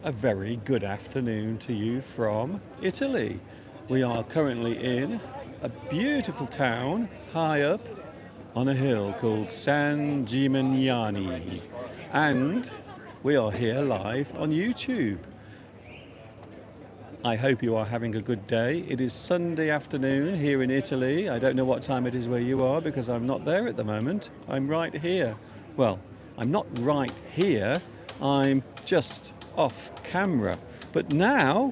A very good afternoon to you from Italy. We are currently in a beautiful town high up on a hill called San Gimignani. And we are here live on YouTube. I hope you are having a good day. It is Sunday afternoon here in Italy. I don't know what time it is where you are because I'm not there at the moment. I'm right here. Well, I'm not right here. I'm just off camera. But now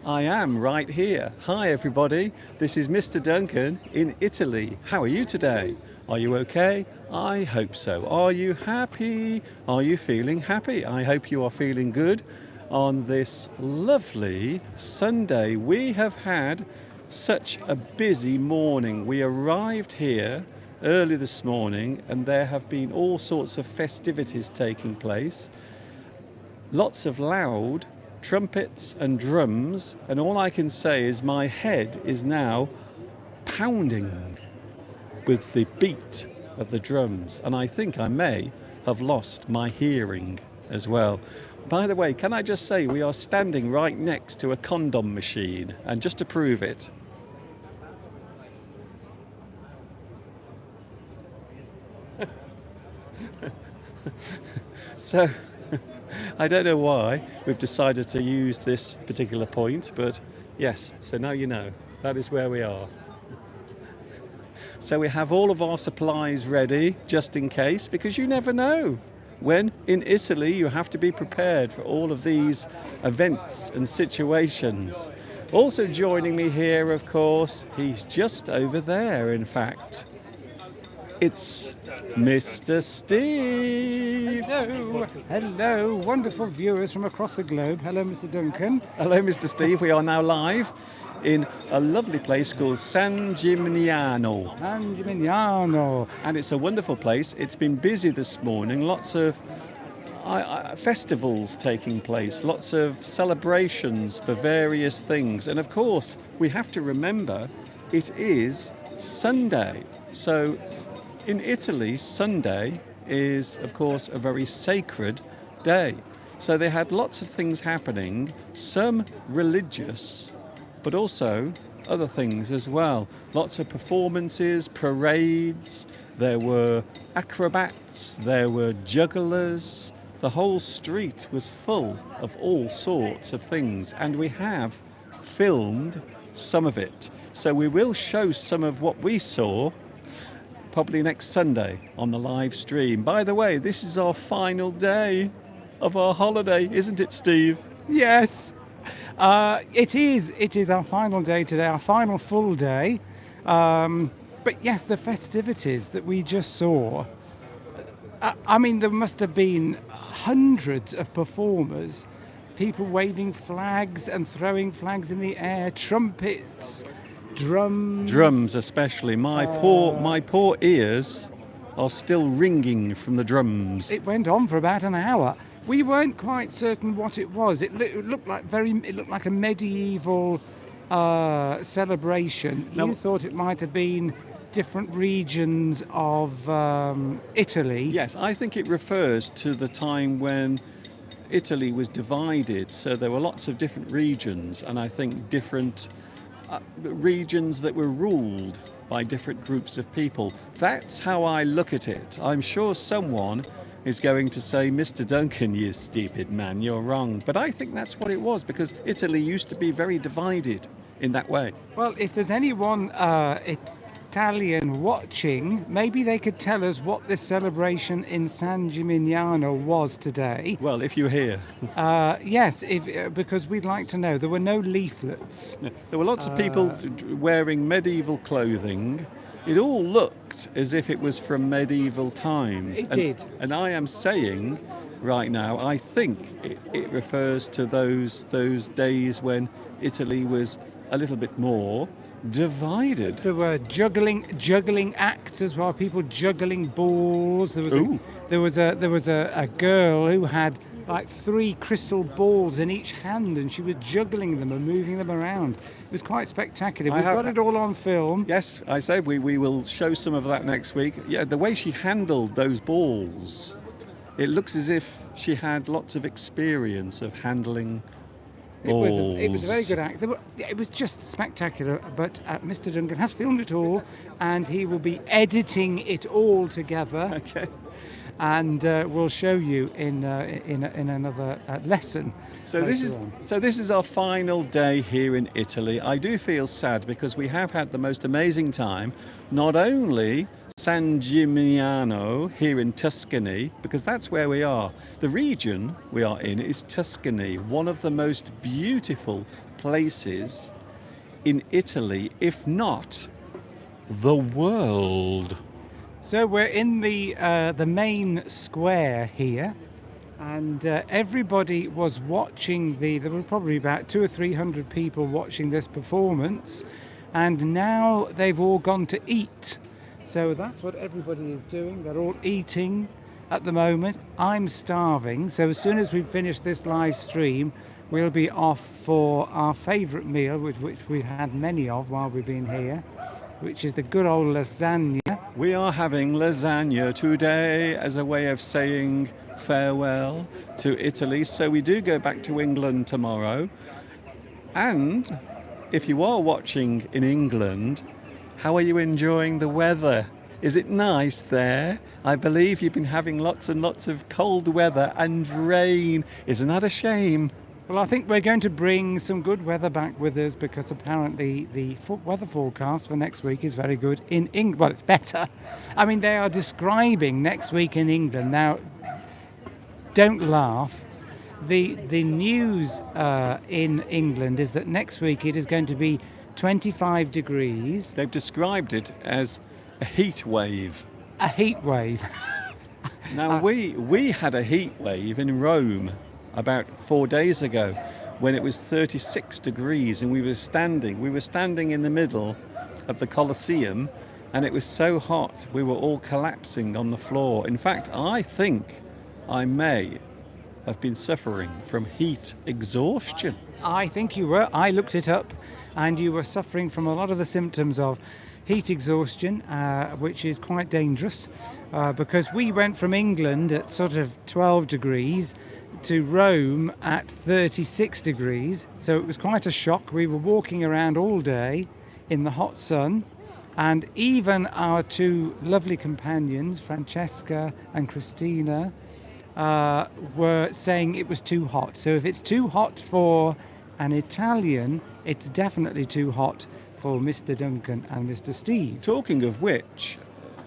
I am right here. Hi everybody. This is Mr. Duncan in Italy. How are you today? Are you okay? I hope so. Are you happy? Are you feeling happy? I hope you are feeling good on this lovely Sunday. We have had such a busy morning. We arrived here early this morning and there have been all sorts of festivities taking place. Lots of loud trumpets and drums, and all I can say is my head is now pounding with the beat of the drums, and I think I may have lost my hearing as well. By the way, can I just say we are standing right next to a condom machine, and just to prove it, so I don't know why we've decided to use this particular point, but yes, so now you know. That is where we are. So we have all of our supplies ready, just in case, because you never know. When in Italy, you have to be prepared for all of these events and situations. Also joining me here, of course, he's just over there, in fact. It's Mr. Steve. Hello, wonderful viewers from across the globe. Hello, Mr. Duncan. Hello, Mr. Steve. We are now live in a lovely place called San Gimignano. San Gimignano. And it's a wonderful place. It's been busy this morning. Lots of festivals taking place, lots of celebrations for various things. And of course, we have to remember it is Sunday. So in Italy, Sunday is, of course, a very sacred day. So they had lots of things happening, some religious, but also other things as well. Lots of performances, parades, there were acrobats, there were jugglers. The whole street was full of all sorts of things, and we have filmed some of it. So we will show some of what we saw probably next Sunday on the live stream. By the way, this is our final day of our holiday, isn't it, Steve? Yes, it is. It is our final day today, our final full day. But yes, the festivities that we just saw. I mean, there must have been hundreds of performers, people waving flags and throwing flags in the air, trumpets, drums Especially. My poor ears are still ringing from the drums. It went on for about an hour. We weren't quite certain what it was. It looked like a medieval celebration. Now, you thought it might have been different regions of Italy. yes, I think it refers to the time when Italy was divided. So there were lots of different regions, and I think different regions that were ruled by different groups of people. That's how I look at it. I'm sure someone is going to say, Mr. Duncan, you stupid man, you're wrong. But I think that's what it was, because Italy used to be very divided in that way. Well, if there's anyone Italian watching, maybe they could tell us what this celebration in San Gimignano was today. Well, if you're here. Yes, because we'd like to know. There were no leaflets. There were lots of people wearing medieval clothing. It all looked as if it was from medieval times. It did. And I am saying right now, I think it refers to those days when Italy was a little bit more divided. There were juggling acts as well. People juggling balls. There was a girl who had like 3 crystal balls in each hand, and she was juggling them and moving them around. It was quite spectacular. We've got it all on film. Yes, I said we will show some of that next week. Yeah, the way she handled those balls It looks as if she had lots of experience of handling It balls. was a very good act. It was just spectacular. But Mr. Duncan has filmed it all, and he will be editing it all together, Okay. and we'll show you in another lesson. So later on. this is our final day here in Italy. I do feel sad because we have had the most amazing time, not only San Gimignano here in Tuscany, because that's where we are. The region we are in is Tuscany, one of the most beautiful places in Italy, if not the world. So we're in the main square here, and everybody was watching there were probably about 200 or 300 people watching this performance, and now they've all gone to eat. So that's what everybody is doing. They're all eating at the moment. I'm starving, so as soon as we finish this live stream, we'll be off for our favourite meal, which we've had many of while we've been here, which is the good old lasagna. We are having lasagna today as a way of saying farewell to Italy. So we do go back to England tomorrow. And if you are watching in England, how are you enjoying the weather? Is it nice there? I believe you've been having lots and lots of cold weather and rain. Isn't that a shame? Well, I think we're going to bring some good weather back with us, because apparently the weather forecast for next week is very good in England. Well, it's better. I mean, they are describing next week in England. Now, don't laugh. The news in England is that next week it is going to be 25 degrees. They've described it as a heat wave. A heat wave. Now, we had a heat wave in Rome about 4 days ago when it was 36 degrees and we were standing in the middle of the Colosseum, and it was so hot we were all collapsing on the floor. In fact, I think I may have been suffering from heat exhaustion. I think you were. I looked it up, and you were suffering from a lot of the symptoms of heat exhaustion, which is quite dangerous, because we went from England at sort of 12 degrees to Rome at 36 degrees. So it was quite a shock. We were walking around all day in the hot sun, and even our two lovely companions, Francesca and Christina, were saying it was too hot. So if it's too hot for an Italian, it's definitely too hot for Mr. Duncan and Mr. Steve. Talking of which,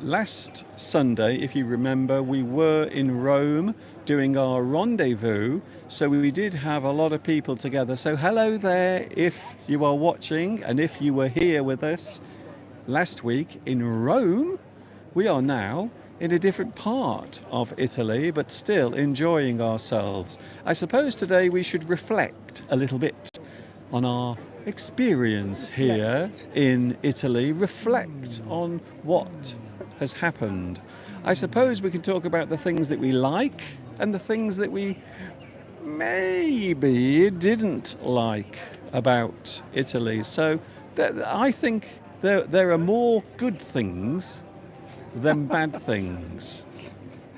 last Sunday, if you remember, we were in Rome doing our rendezvous, so we did have a lot of people together. So hello there if you are watching, and if you were here with us last week in Rome. We are now in a different part of Italy, but still enjoying ourselves. I suppose today we should reflect a little bit on our experience here in Italy, reflect on what has happened. I suppose we can talk about the things that we like and the things that we maybe didn't like about Italy. So I think there are more good things than bad things.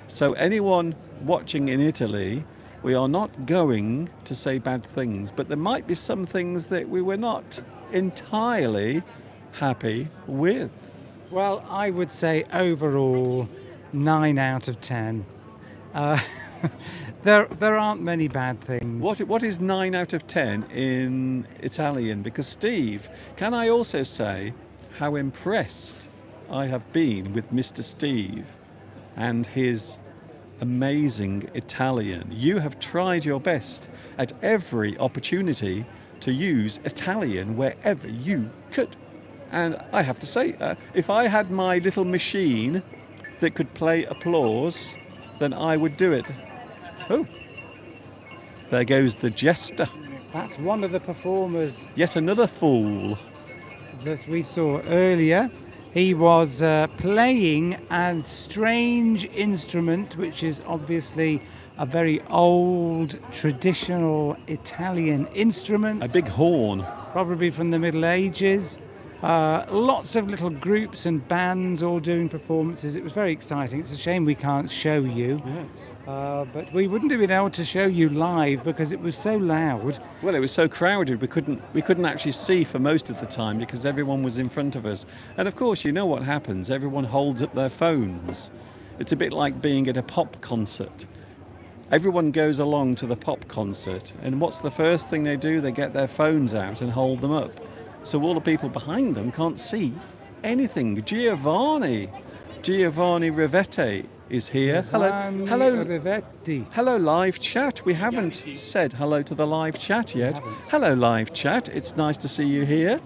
So anyone watching in Italy, we are not going to say bad things, but there might be some things that we were not entirely happy with. Well, I would say overall 9 out of 10. There aren't many bad things. What is 9 out of 10 in Italian? Because Steve, can I also say how impressed I have been with Mr. Steve and his amazing Italian. You have tried your best at every opportunity to use Italian wherever you could. And I have to say, if I had my little machine that could play applause, then I would do it. Oh, there goes the jester. That's one of the performers Yet another fool. that we saw earlier. He was playing a strange instrument, which is obviously a very old, traditional Italian instrument. A big horn. Probably from the Middle Ages. Lots of little groups and bands all doing performances. It was very exciting. It's a shame we can't show you, but we wouldn't have been able to show you live because it was so loud. Well, it was so crowded we couldn't actually see for most of the time because everyone was in front of us. And of course, you know what happens. Everyone holds up their phones. It's a bit like being at a pop concert. Everyone goes along to the pop concert, and what's the first thing they do? They get their phones out and hold them up. So all the people behind them can't see anything. Giovanni Rivette is here. Hello, Rivetti. hello, live chat. We haven't said hello to the live chat yet. Hello, live chat. It's nice to see you here.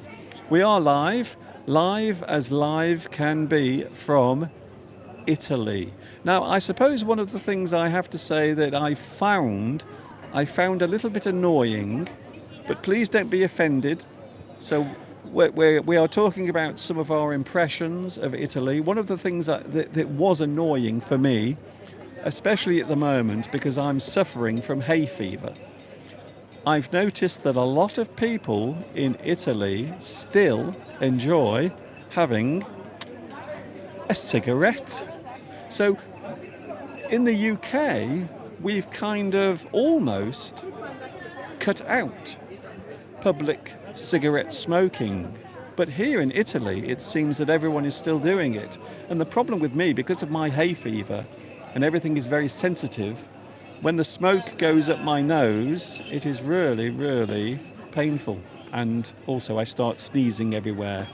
We are live as live can be from Italy. Now, I suppose one of the things I have to say that I found a little bit annoying, but please don't be offended. So we are talking about some of our impressions of Italy. One of the things that was annoying for me, especially at the moment because I'm suffering from hay fever, I've noticed that a lot of people in Italy still enjoy having a cigarette. So in the UK, we've kind of almost cut out public cigarette smoking. But here in Italy, it seems that everyone is still doing it. And the problem with me, because of my hay fever and everything is very sensitive, when the smoke goes up my nose, it is really, really painful. And also I start sneezing everywhere.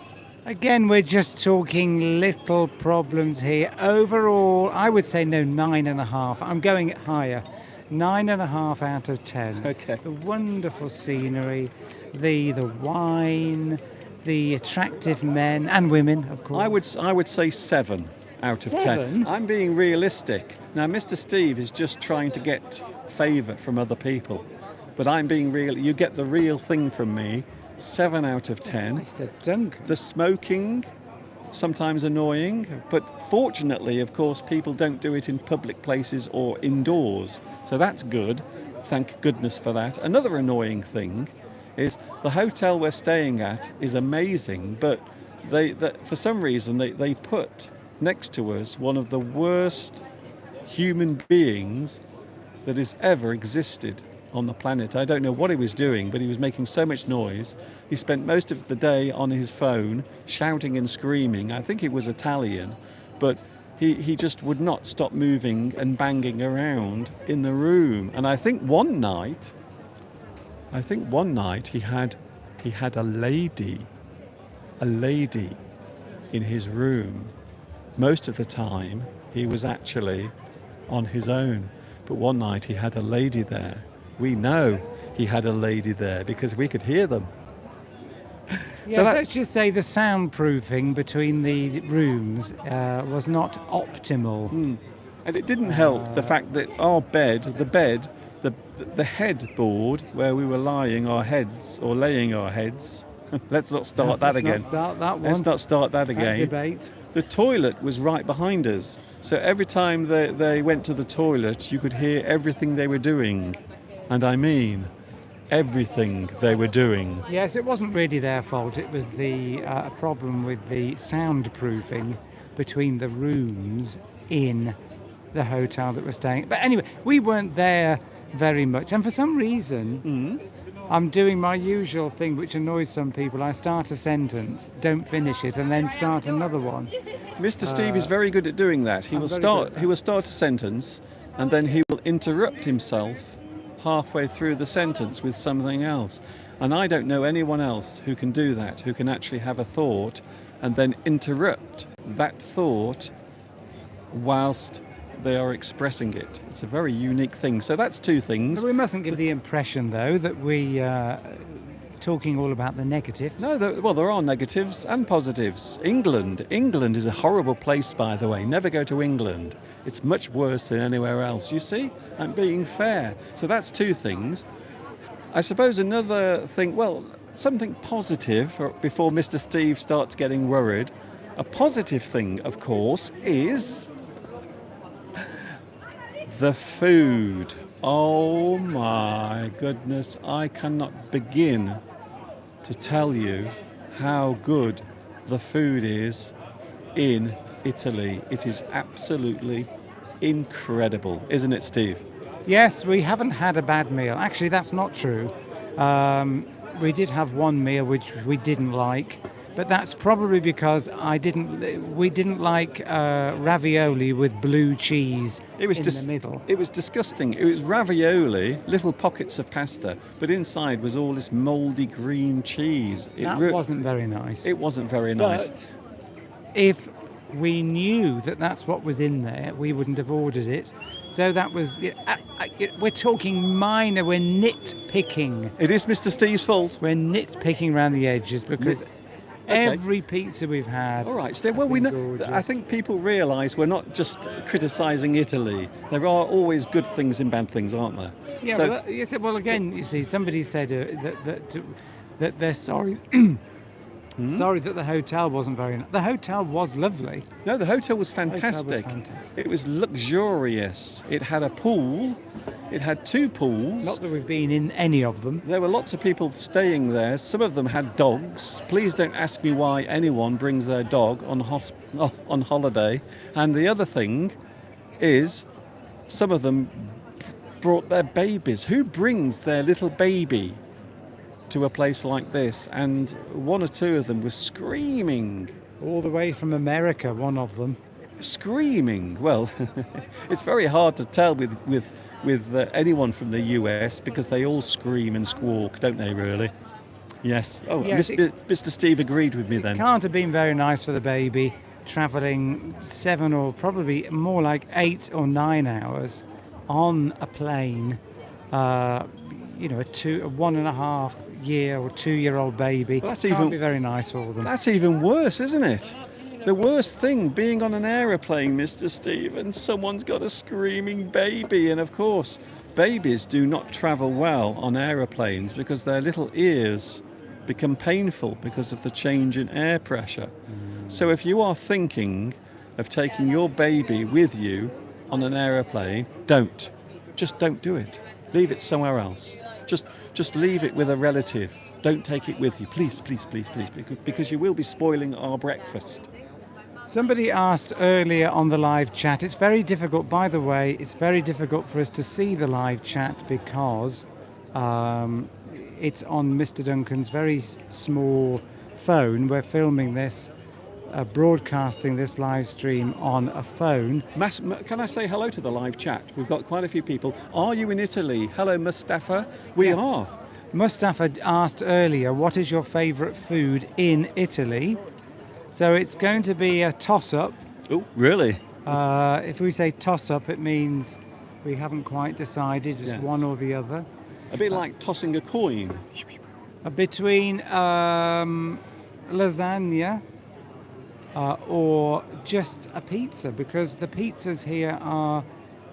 Again, we're just talking little problems here. Overall, I would say no, 9.5. I'm going higher. 9.5 out of 10. Okay. The wonderful scenery, the wine, the attractive men and women, of course. I would say 7 out of 10. 7? I'm being realistic. Now, Mr. Steve is just trying to get favour from other people. But I'm being real. You get the real thing from me. 7 out of 10. Mr. Duncan. The smoking, sometimes annoying, but fortunately, of course, people don't do it in public places or indoors. So that's good. Thank goodness for that. Another annoying thing is the hotel we're staying at is amazing, but for some reason they put next to us one of the worst human beings that has ever existed on the planet. I don't know what he was doing, but he was making so much noise. He spent most of the day on his phone, shouting and screaming. I think he was Italian, but he just would not stop moving and banging around in the room. And I think one night he had a lady in his room. Most of the time he was actually on his own, but one night he had a lady there. We know he had a lady there because we could hear them. Yeah, let's just say the soundproofing between the rooms was not optimal. And it didn't help the fact that our bed, the headboard where we were laying our heads, let's not start that again. Let's not start that one. Let's not start that again. Debate. The toilet was right behind us. So every time they went to the toilet, you could hear everything they were doing. And I mean, everything they were doing. Yes, it wasn't really their fault. It was the problem with the soundproofing between the rooms in the hotel that we're staying at. But anyway, we weren't there very much. And for some reason, I'm doing my usual thing, which annoys some people. I start a sentence, don't finish it, and then start another one. Mr. Steve is very good at doing that. He will start a sentence, and then he will interrupt himself halfway through the sentence with something else. And I don't know anyone else who can do that, who can actually have a thought and then interrupt that thought whilst they are expressing it. It's a very unique thing. So that's two things. We mustn't give the impression, though, that we talking all about the negatives. No, there are negatives and positives. England is a horrible place, by the way. Never go to England. It's much worse than anywhere else. You see, I'm being fair. So that's two things. I suppose another thing, well, something positive before Mr. Steve starts getting worried. A positive thing, of course, is the food. Oh my goodness, I cannot begin to tell you how good the food is in Italy. It is absolutely incredible, isn't it, Steve? Yes, we haven't had a bad meal. Actually, that's not true. We did have one meal which we didn't like, but that's probably because we didn't like ravioli with blue cheese It was in the middle. It was disgusting. It was ravioli, little pockets of pasta, but inside was all this mouldy green cheese. That wasn't very nice. It wasn't very nice. But if we knew that that's what was in there, we wouldn't have ordered it. So that was, we're talking minor, we're nitpicking. It is Mr. Steve's fault. We're nitpicking around the edges because every pizza we've had. All right, Steve. Well, has we been know. gorgeous. I think people realise we're not just criticising Italy. There are always good things and bad things, aren't there? Yeah, So- well, yes, well, again, you see, somebody said that they're sorry. Sorry that the hotel wasn't very nice. The hotel was lovely. No, the hotel was hotel was fantastic. fantastic. It was luxurious. It had a pool. It had 2 pools. Not that we've been in any of them. There were lots of people staying there. Some of them had dogs. Please don't ask me why anyone brings their dog on holiday. And the other thing is, some of them brought their babies. Who brings their little baby to a place like this? And 1 or 2 of them were screaming. All the way from America, one of them. Screaming. Well, it's very hard to tell with anyone from the US because they all scream and squawk, don't they? Really? Yes. Oh, Yes, Mr. Steve agreed with me then. Can't have been very nice for the baby, travelling 7 or probably more like 8 or 9 hours on a plane. A 1.5 year or 2-year-old baby. Well, that's Can't even- be very nice for them. That's even worse, isn't it? The worst thing being on an aeroplane, Mr. Steve, and someone's got a screaming baby. And of course, babies do not travel well on aeroplanes because their little ears become painful because of the change in air pressure. So if you are thinking of taking your baby with you on an aeroplane, don't. Just don't do it. Leave it somewhere else. Just leave it with a relative. Don't take it with you. Please, please, please, please, because you will be spoiling our breakfast. Somebody asked earlier on the live chat, it's very difficult, by the way, it's very difficult for us to see the live chat because it's on Mr. Duncan's very small phone. We're filming this, broadcasting this live stream on a phone. Can I say hello to the live chat? We've got quite a few people. Are you in Italy? Hello, Mustafa. We are. Mustafa asked earlier, what is your favourite food in Italy? So it's going to be a toss-up. Oh, really? If we say toss-up, it means we haven't quite decided. It's Yeah. one or the other. A bit like tossing a coin. Between lasagna or just a pizza, because the pizzas here are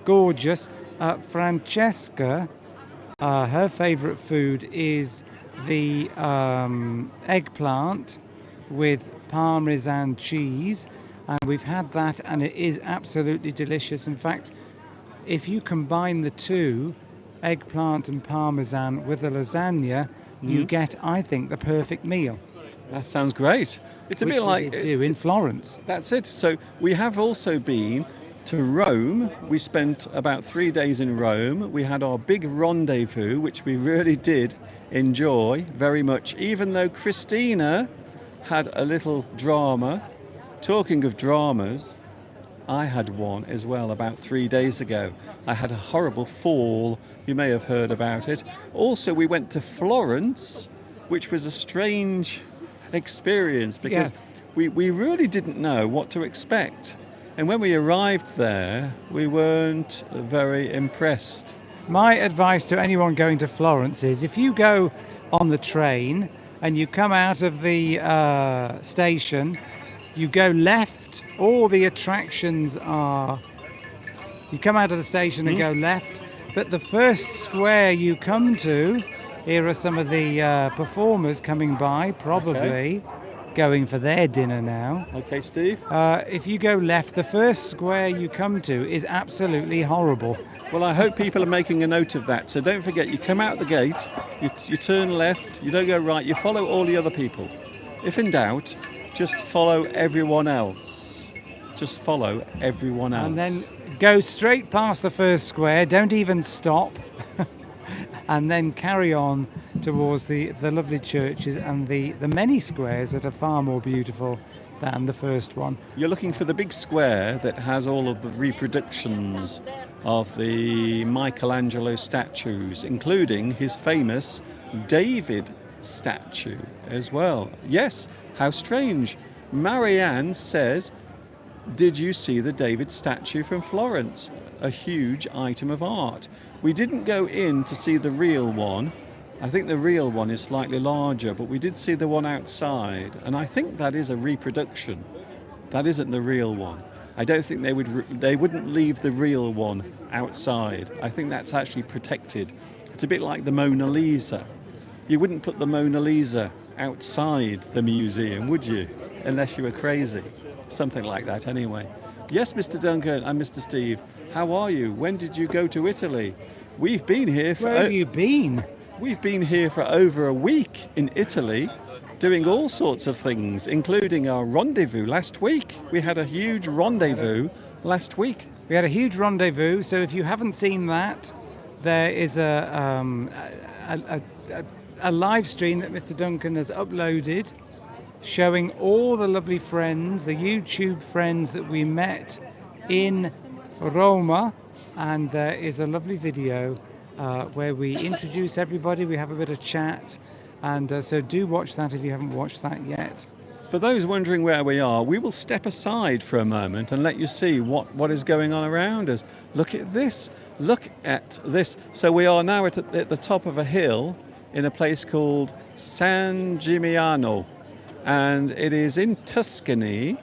gorgeous. Francesca, her favourite food is the eggplant with Parmesan cheese, and we've had that and it is absolutely delicious. In fact, if you combine the two, eggplant and Parmesan, with the lasagna, you get, I think, the perfect meal. That sounds great. It's a Which bit we like did do in Florence. That's it. So we have also been to Rome. We spent about 3 days in Rome. We had our big rendezvous, which we really did enjoy very much, even though Christina had a little drama. Talking of dramas, I had one as well about 3 days ago. I had a horrible fall. You may have heard about it. Also, we went to Florence, which was a strange experience because Yes. we really didn't know what to expect. And when we arrived there, we weren't very impressed. My advice to anyone going to Florence is if you go on the train and you come out of the station, you go left, all the attractions are... You come out of the station and go left, but the first square you come to, here are some of the performers coming by, probably going for their dinner now. Okay, Steve? If you go left, the first square you come to is absolutely horrible. Well, I hope people are making a note of that. So don't forget, you come out the gate, you turn left, you don't go right, you follow all the other people. If in doubt, just follow everyone else. Just follow everyone else. And then go straight past the first square, don't even stop, and then carry on towards the lovely churches and the many squares that are far more beautiful than the first one. You're looking for the big square that has all of the reproductions of the Michelangelo statues, including his famous David statue as well. Yes, how strange. Marianne says, did you see the David statue from Florence? A huge item of art. We didn't go in to see the real one. I think the real one is slightly larger, but we did see the one outside, and I think that is a reproduction. That isn't the real one. I don't think they wouldn't leave the real one outside. I think that's actually protected. It's a bit like the Mona Lisa. You wouldn't put the Mona Lisa outside the museum, would you? Unless you were crazy. Something like that anyway. Yes, Mr. Duncan and Mr. Steve, how are you? When did you go to Italy? We've been here for... Where have you been? We've been here for over a week in Italy, doing all sorts of things, including our rendezvous last week. We had a huge rendezvous last week. We had a huge rendezvous, so if you haven't seen that, there is a live stream that Mr. Duncan has uploaded showing all the lovely friends, the YouTube friends that we met in Roma, and there is a lovely video where we introduce everybody, we have a bit of chat, and so do watch that if you haven't watched that yet. For those wondering where we are, we will step aside for a moment and let you see what is going on around us. Look at this. Look at this. So we are now at the top of a hill in a place called San Gimignano, and it is in Tuscany,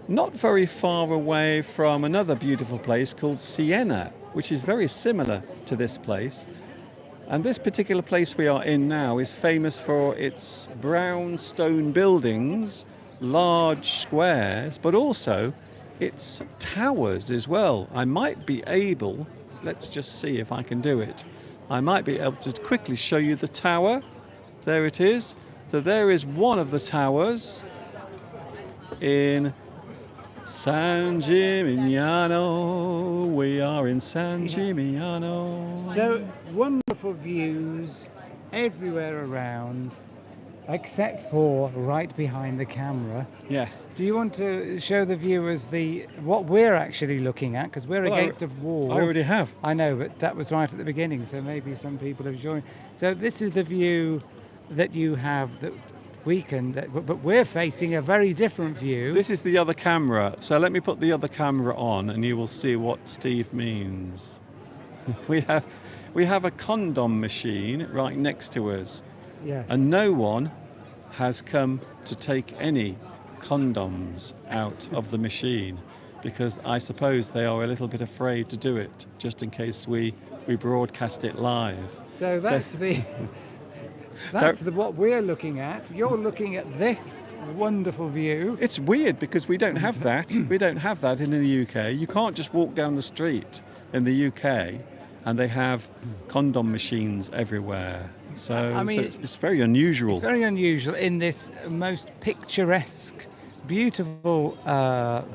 not very far away from another beautiful place called Siena, which is very similar to this place. And this particular place we are in now is famous for its brown stone buildings, large squares, but also its towers as well. I might be able, let's just see if I can do it. I might be able to quickly show you the tower. There it is. So there is one of the towers in San Gimignano. We are in San Gimignano. So wonderful views everywhere around, except for right behind the camera. Yes. Do you want to show the viewers what we're actually looking at? Because we're Well, against a wall. I already have. I know, but that was right at the beginning, so maybe some people have joined. So this is the view that you have that we can, but we're facing a very different view. This is the other camera. So let me put the other camera on and you will see what Steve means. We have a condom machine right next to us. Yes. And no one has come to take any condoms out of the machine because I suppose they are a little bit afraid to do it just in case we broadcast it live. So that's what we're looking at. You're looking at this wonderful view. It's weird because we don't have that. We don't have that in the UK. You can't just walk down the street in the UK and they have condom machines everywhere. So, I mean, it's very unusual. It's very unusual in this most picturesque, beautiful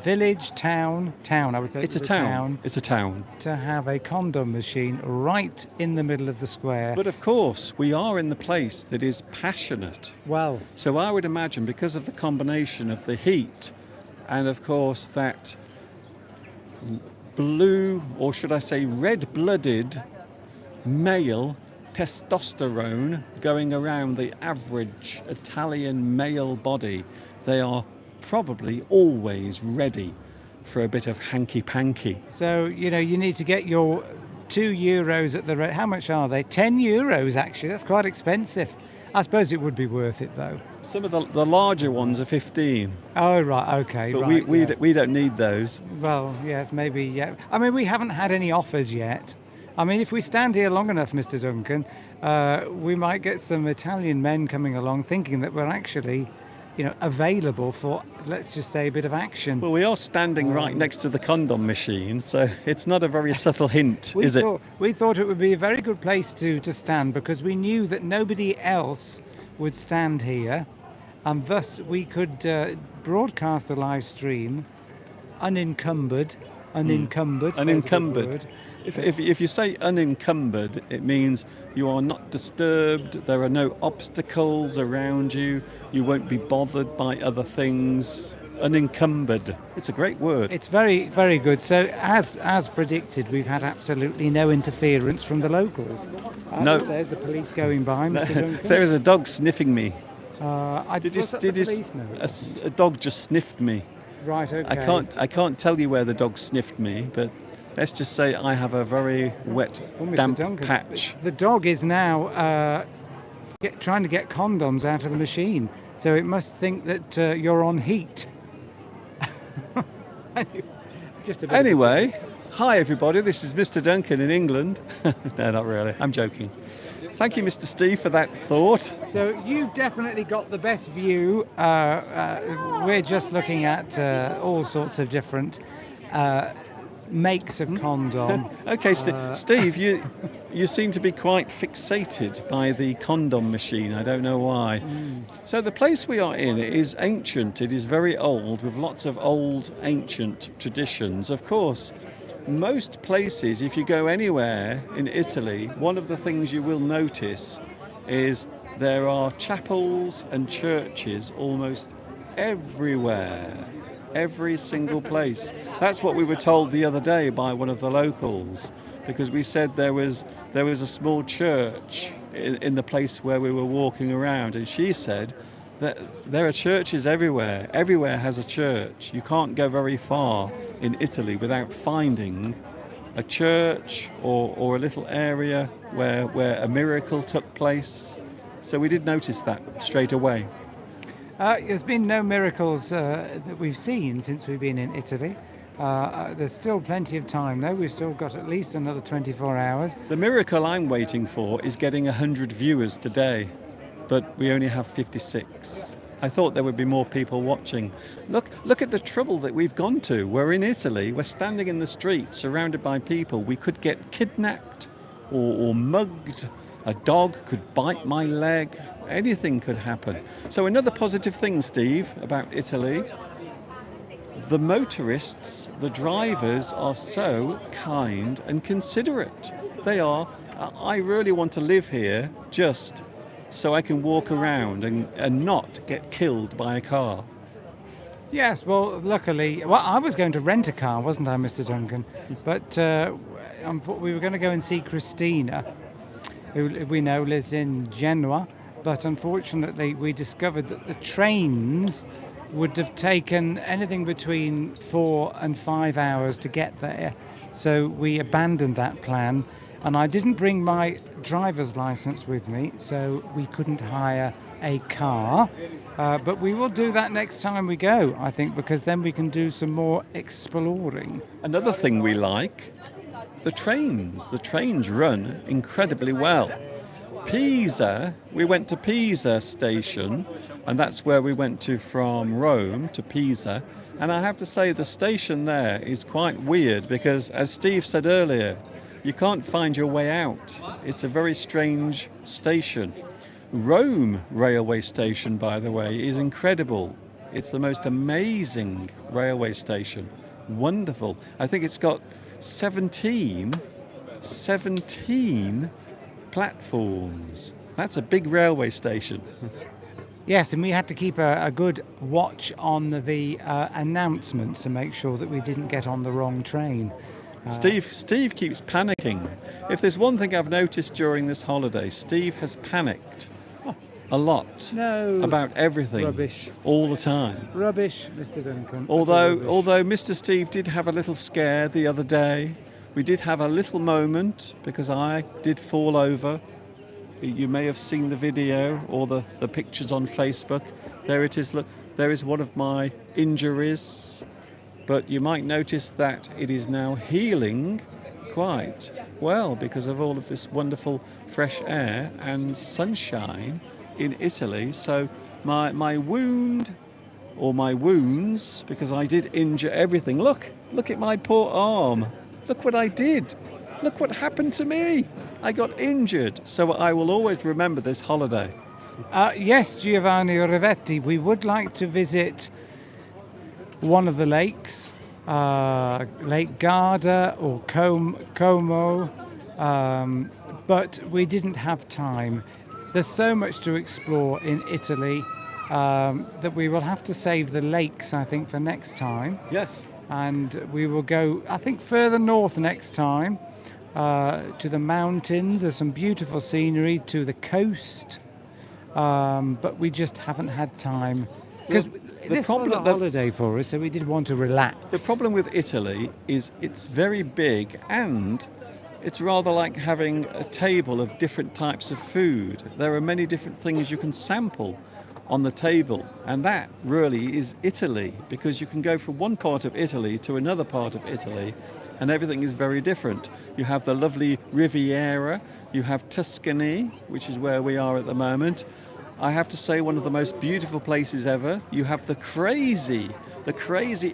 village, town, I would say. It's a town. It's a town. To have a condom machine right in the middle of the square. But of course, we are in the place that is passionate. Well, so I would imagine because of the combination of the heat and of course that blue, or should I say red-blooded male testosterone going around the average Italian male body, they are probably always ready for a bit of hanky-panky. So, you need to get your €2 at the rate. How much are they? €10 actually. That's quite expensive. I suppose it would be worth it though. Some of the larger ones are 15. Oh, right, okay. But right, we don't need those. Well, yes, maybe, yeah. I mean, we haven't had any offers yet. I mean, if we stand here long enough, Mr. Duncan, we might get some Italian men coming along thinking that we're actually, available for, let's just say, a bit of action. Well, we are standing right next to the condom machine, so it's not a very subtle hint, is it? We thought it would be a very good place to stand because we knew that nobody else would stand here. and thus we could broadcast the live stream unencumbered. Unencumbered. there's a good Unencumbered. word. If you say unencumbered, it means you are not disturbed, there are no obstacles around you, you won't be bothered by other things. Unencumbered. It's a great word. It's very, very good. So, as predicted, we've had absolutely no interference from the locals. No. There's the police going by, Mr. Duncan. There is a dog sniffing me. Was that the police? No. A dog just sniffed me. Right, okay. I can't tell you where the dog sniffed me, but let's just say I have a very wet, Well, Mr. damp Duncan, patch. The dog is now trying to get condoms out of the machine, so it must think that you're on heat. Just a bit Anyway, hi everybody, this is Mr. Duncan in England. No, not really, I'm joking. Thank you, Mr. Steve, for that thought. So you've definitely got the best view. We're just looking at all sorts of different makes of condom. Okay, Steve, you seem to be quite fixated by the condom machine. I don't know why. So the place we are in is ancient. It is very old, with lots of old, ancient traditions. Of course, most places, if you go anywhere in Italy, one of the things you will notice is there are chapels and churches almost everywhere. Every single place. That's what we were told the other day by one of the locals, because we said there was a small church in the place where we were walking around, and she said that there are churches everywhere. Everywhere has a church. You can't go very far in Italy without finding a church or a little area where a miracle took place. So we did notice that straight away. There's been no miracles that we've seen since we've been in Italy. There's still plenty of time though. We've still got at least another 24 hours. The miracle I'm waiting for is getting 100 viewers today, but we only have 56. I thought there would be more people watching. Look at the trouble that we've gone to. We're in Italy, we're standing in the street surrounded by people. We could get kidnapped or mugged. A dog could bite my leg. Anything could happen. So another positive thing, Steve, about Italy, the motorists, the drivers are so kind and considerate. They are. I really want to live here just so I can walk around and not get killed by a car. Yes, well, luckily, I was going to rent a car, wasn't I, Mr. Duncan? But we were going to go and see Christina, who we know lives in Genoa. But unfortunately, we discovered that the trains would have taken anything between 4 and 5 hours to get there. So we abandoned that plan. And I didn't bring my driver's license with me, so we couldn't hire a car. But we will do that next time we go, I think, because then we can do some more exploring. Another thing we like, the trains. The trains run incredibly well. Pisa, we went to Pisa station, and that's where we went to from Rome to Pisa. And I have to say the station there is quite weird because, as Steve said earlier, you can't find your way out. It's a very strange station. Rome railway station, by the way, is incredible. It's the most amazing railway station. Wonderful. I think it's got 17 platforms. That's a big railway station. Yes, and we had to keep a good watch on the announcements to make sure that we didn't get on the wrong train. Steve keeps panicking. If there's one thing I've noticed during this holiday, Steve has panicked a lot about everything. Rubbish. All the time. Rubbish, Mr. Duncan. Although Mr. Steve did have a little scare the other day. We did have a little moment because I did fall over. You may have seen the video or the pictures on Facebook. There it is. Look, there is one of my injuries. But you might notice that it is now healing quite well because of all of this wonderful fresh air and sunshine in Italy. So my wound, or my wounds, because I did injure everything. Look at my poor arm. Look what I did. Look what happened to me. I got injured. So I will always remember this holiday. Yes, Giovanni Rivetti. We would like to visit one of the lakes, Lake Garda or Como, but we didn't have time. There's so much to explore in Italy that we will have to save the lakes, I think, for next time. Yes. And we will go, I think, further north next time to the mountains. There's some beautiful scenery, to the coast, but we just haven't had time because this was a holiday for us, so we did want to relax. The problem with Italy is it's very big, and it's rather like having a table of different types of food. There are many different things you can sample on the table, and that really is Italy, because you can go from one part of Italy to another part of Italy and everything is very different. You have the lovely Riviera, you have Tuscany, which is where we are at the moment. I have to say, one of the most beautiful places ever. You have the crazy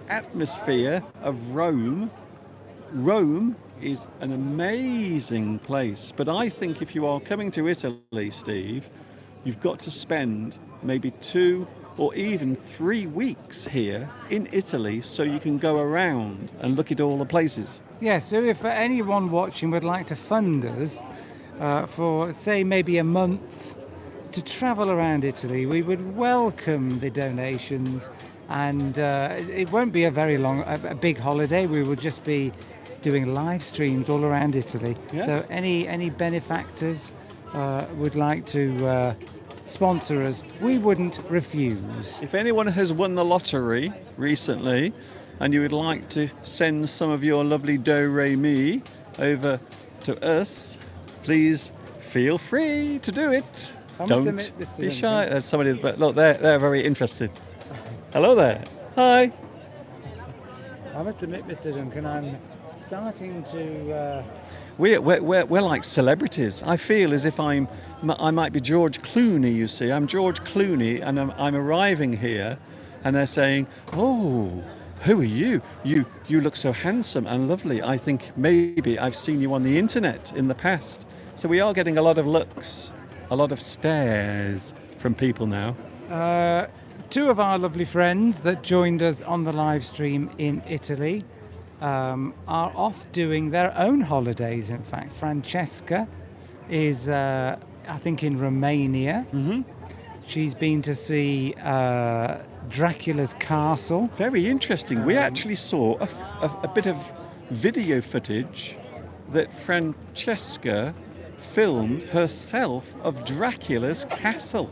atmosphere of Rome. Rome is an amazing place, but I think if you are coming to Italy, Steve, you've got to spend maybe 2 or even 3 weeks here in Italy so you can go around and look at all the places. Yeah, so if anyone watching would like to fund us for, say, maybe a month to travel around Italy, we would welcome the donations, and it won't be a very long, a big holiday. We will just be doing live streams all around Italy. Yes. So any benefactors would like to sponsor us, we wouldn't refuse. If anyone has won the lottery recently and you would like to send some of your lovely do-re-mi over to us, please feel free to do it. I must Don't admit, Mr. be shy. Duncan. There's somebody, but look, they're very interested. Hello there. Hi. I must admit, Mr. Duncan, I'm starting to... We're like celebrities. I feel as if I might be George Clooney, you see. I'm George Clooney, and I'm arriving here, and they're saying, "Oh, who are you? You look so handsome and lovely. I think maybe I've seen you on the internet in the past." So we are getting a lot of looks, a lot of stares from people now. Two of our lovely friends that joined us on the live stream in Italy are off doing their own holidays. In fact, Francesca is, I think, in Romania. Mm-hmm. She's been to see Dracula's castle. Very interesting. We actually saw a bit of video footage that Francesca filmed herself of Dracula's castle.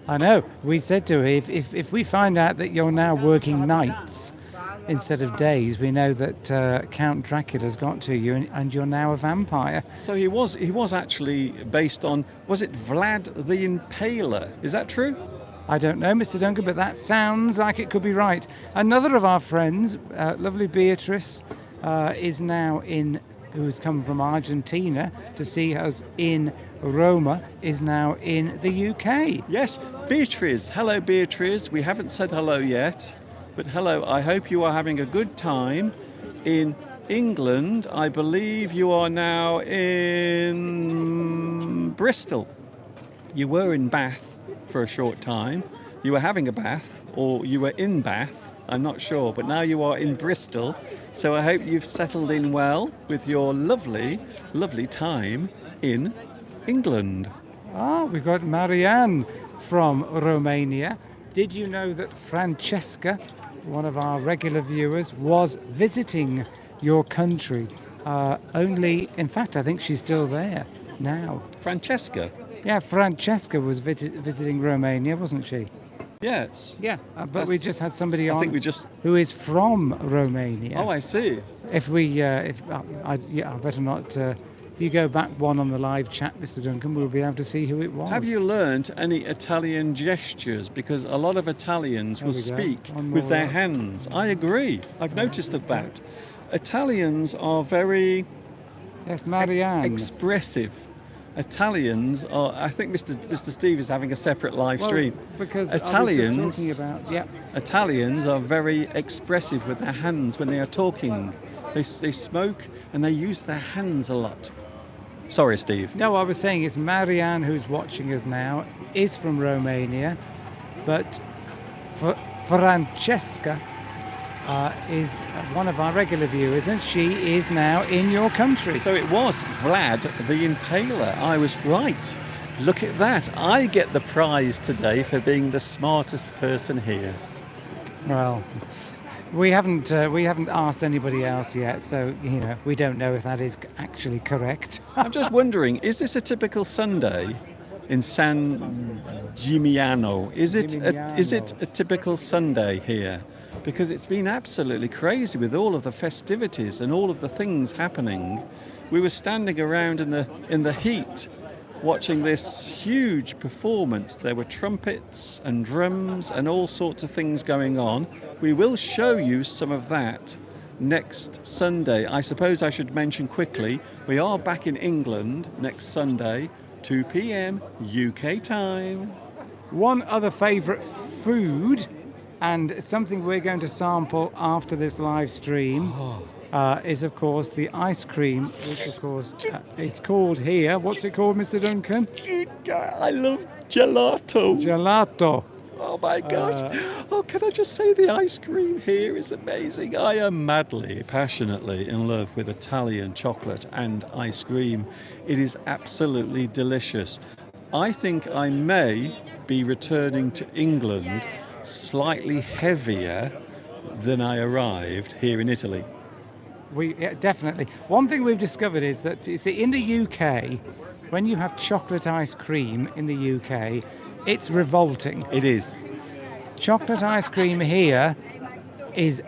I know. We said to her, if we find out that you're now working nights instead of days, we know that Count Dracula's got to you, and you're now a vampire. So he was actually based on, was it Vlad the Impaler? Is that true? I don't know, Mr. Duncan, but that sounds like it could be right. Another of our friends, lovely Beatrice, is now who's come from Argentina to see us in Roma, is now in the UK. Yes, Beatrice. Hello, Beatrice. We haven't said hello yet, but hello. I hope you are having a good time in England. I believe you are now in Bristol. You were in Bath for a short time. You were having a bath, or you were in Bath. I'm not sure, but now you are in Bristol. So I hope you've settled in well with your lovely, lovely time in England. We've got Marianne from Romania. Did you know that Francesca, one of our regular viewers, was visiting your country? In fact, I think she's still there now. Francesca? Yeah, Francesca was visiting Romania, wasn't she? Yes. Yeah, but we just had somebody on. I think we just. Who is from Romania? Oh, I see. If we, I better not. If you go back one on the live chat, Mr. Duncan, we'll be able to see who it was. Have you learnt any Italian gestures? Because a lot of Italians will speak with their hands. I agree. I've noticed of that. Italians are very expressive. Italians are. I think Mr. Steve is having a separate live stream. Because Italians, I was just talking about, Italians are very expressive with their hands when they are talking. They smoke and they use their hands a lot. Sorry, Steve. No, I was saying it's Marianne who's watching us now, is from Romania, but Francesca is one of our regular viewers, and she is now in your country. So it was Vlad the Impaler. I was right. Look at that. I get the prize today for being the smartest person here. Well, we haven't asked anybody else yet, so we don't know if that is actually correct. I'm just wondering, is this a typical Sunday in San Gimignano? Is it a typical Sunday here? Because it's been absolutely crazy with all of the festivities and all of the things happening. We were standing around in the heat watching this huge performance. There were trumpets and drums and all sorts of things going on. We will show you some of that next Sunday. I suppose I should mention quickly, we are back in England next Sunday, 2 p.m. UK time. One other favourite food, and something we're going to sample after this live stream, is of course the ice cream, which of course is called here. What's it called, Mr. Duncan? I love gelato. Gelato. Oh my gosh. Can I just say the ice cream here is amazing. I am madly, passionately in love with Italian chocolate and ice cream. It is absolutely delicious. I think I may be returning to England slightly heavier than I arrived here in Italy. Definitely. One thing we've discovered is that, you see, in the UK, when you have chocolate ice cream in the UK, it's revolting. It is. Chocolate ice cream here is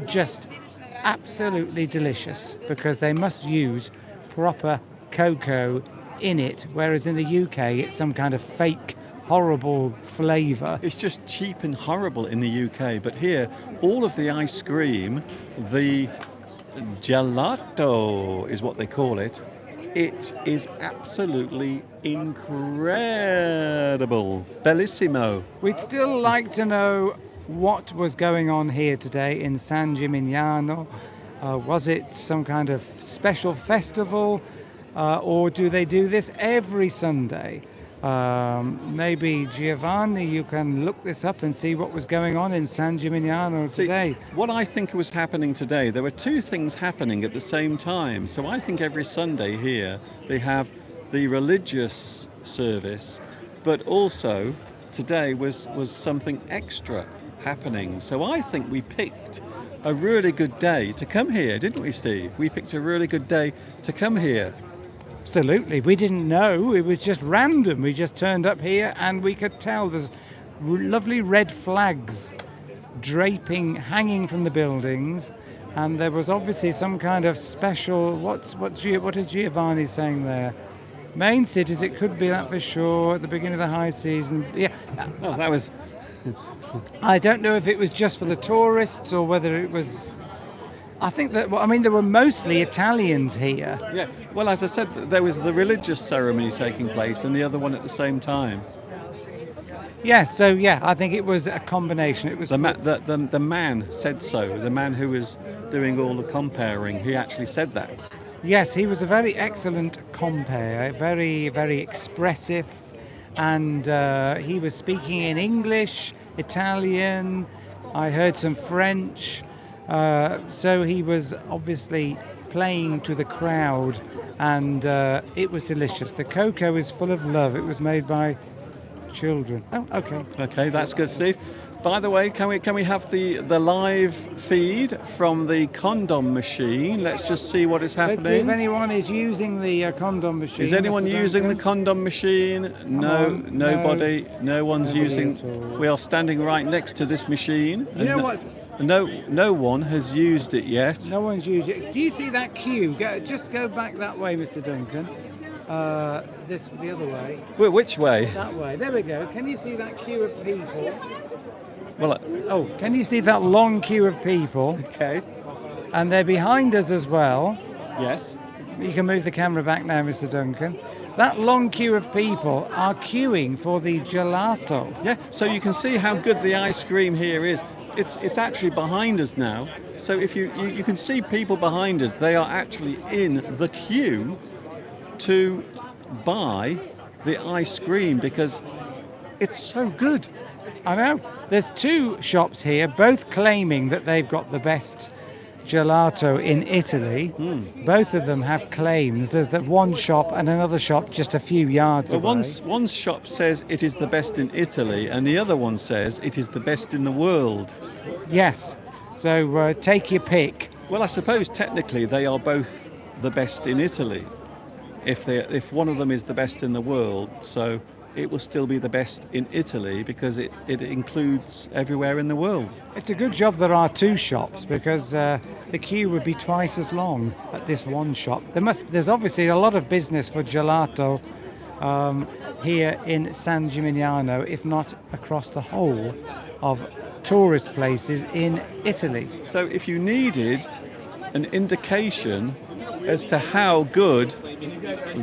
just absolutely delicious because they must use proper cocoa in it, whereas in the UK it's some kind of fake, horrible flavour. It's just cheap and horrible in the UK, but here, all of the ice cream, the gelato is what they call it. It is absolutely incredible. Bellissimo. We'd still like to know what was going on here today in San Gimignano. Was it some kind of special festival, or do they do this every Sunday? Maybe Giovanni, you can look this up and see what was going on in San Gimignano today. What I think was happening today, there were two things happening at the same time. So I think every Sunday here they have the religious service, but also today was something extra happening. So I think we picked a really good day to come here, didn't we, Steve? We picked a really good day to come here. Absolutely. We didn't know. It was just random. We just turned up here and we could tell there's lovely red flags hanging from the buildings. And there was obviously some kind of special, what is Giovanni saying there? Main cities, it could be that for sure, at the beginning of the high season. Yeah. Oh, that was... I don't know if it was just for the tourists or whether it was... I think that, there were mostly Italians here. Yeah, well, as I said, there was the religious ceremony taking place and the other one at the same time. Yes, I think it was a combination. It was the man said so. The man who was doing all the comparing, he actually said that. Yes, he was a very excellent compere, very, very expressive, and he was speaking in English, Italian, I heard some French. So he was obviously playing to the crowd, and it was delicious. The cocoa is full of love. It was made by children. Oh, okay. Okay, that's good, Steve. By the way, can we have the live feed from the condom machine? Let's just see what is happening. Let's see if anyone is using the condom machine. Is anyone using the condom machine? Nobody. No one's using. We are standing right next to this machine. You know what? No one has used it yet. No one's used it. Do you see that queue? Just go back that way, Mr. Duncan. The other way. Well, which way? That way. There we go. Can you see that queue of people? Well, can you see that long queue of people? Okay. And they're behind us as well. Yes. You can move the camera back now, Mr. Duncan. That long queue of people are queuing for the gelato. Yeah, so you can see how good the ice cream here is. It's actually behind us now. So if you can see people behind us, they are actually in the queue to buy the ice cream because it's so good. I know. There's two shops here, both claiming that they've got the best gelato in Italy. Both of them have claims. There's that one shop and another shop just a few yards Well, away. one shop says it is the best in Italy, and the other one says it is the best in the world. Yes. So take your pick. Well, I suppose technically they are both the best in Italy. If one of them is the best in the world, so it will still be the best in Italy because it includes everywhere in the world. It's a good job there are two shops because the queue would be twice as long at this one shop. There's obviously a lot of business for gelato here in San Gimignano, if not across the whole of tourist places in Italy. So if you needed an indication as to how good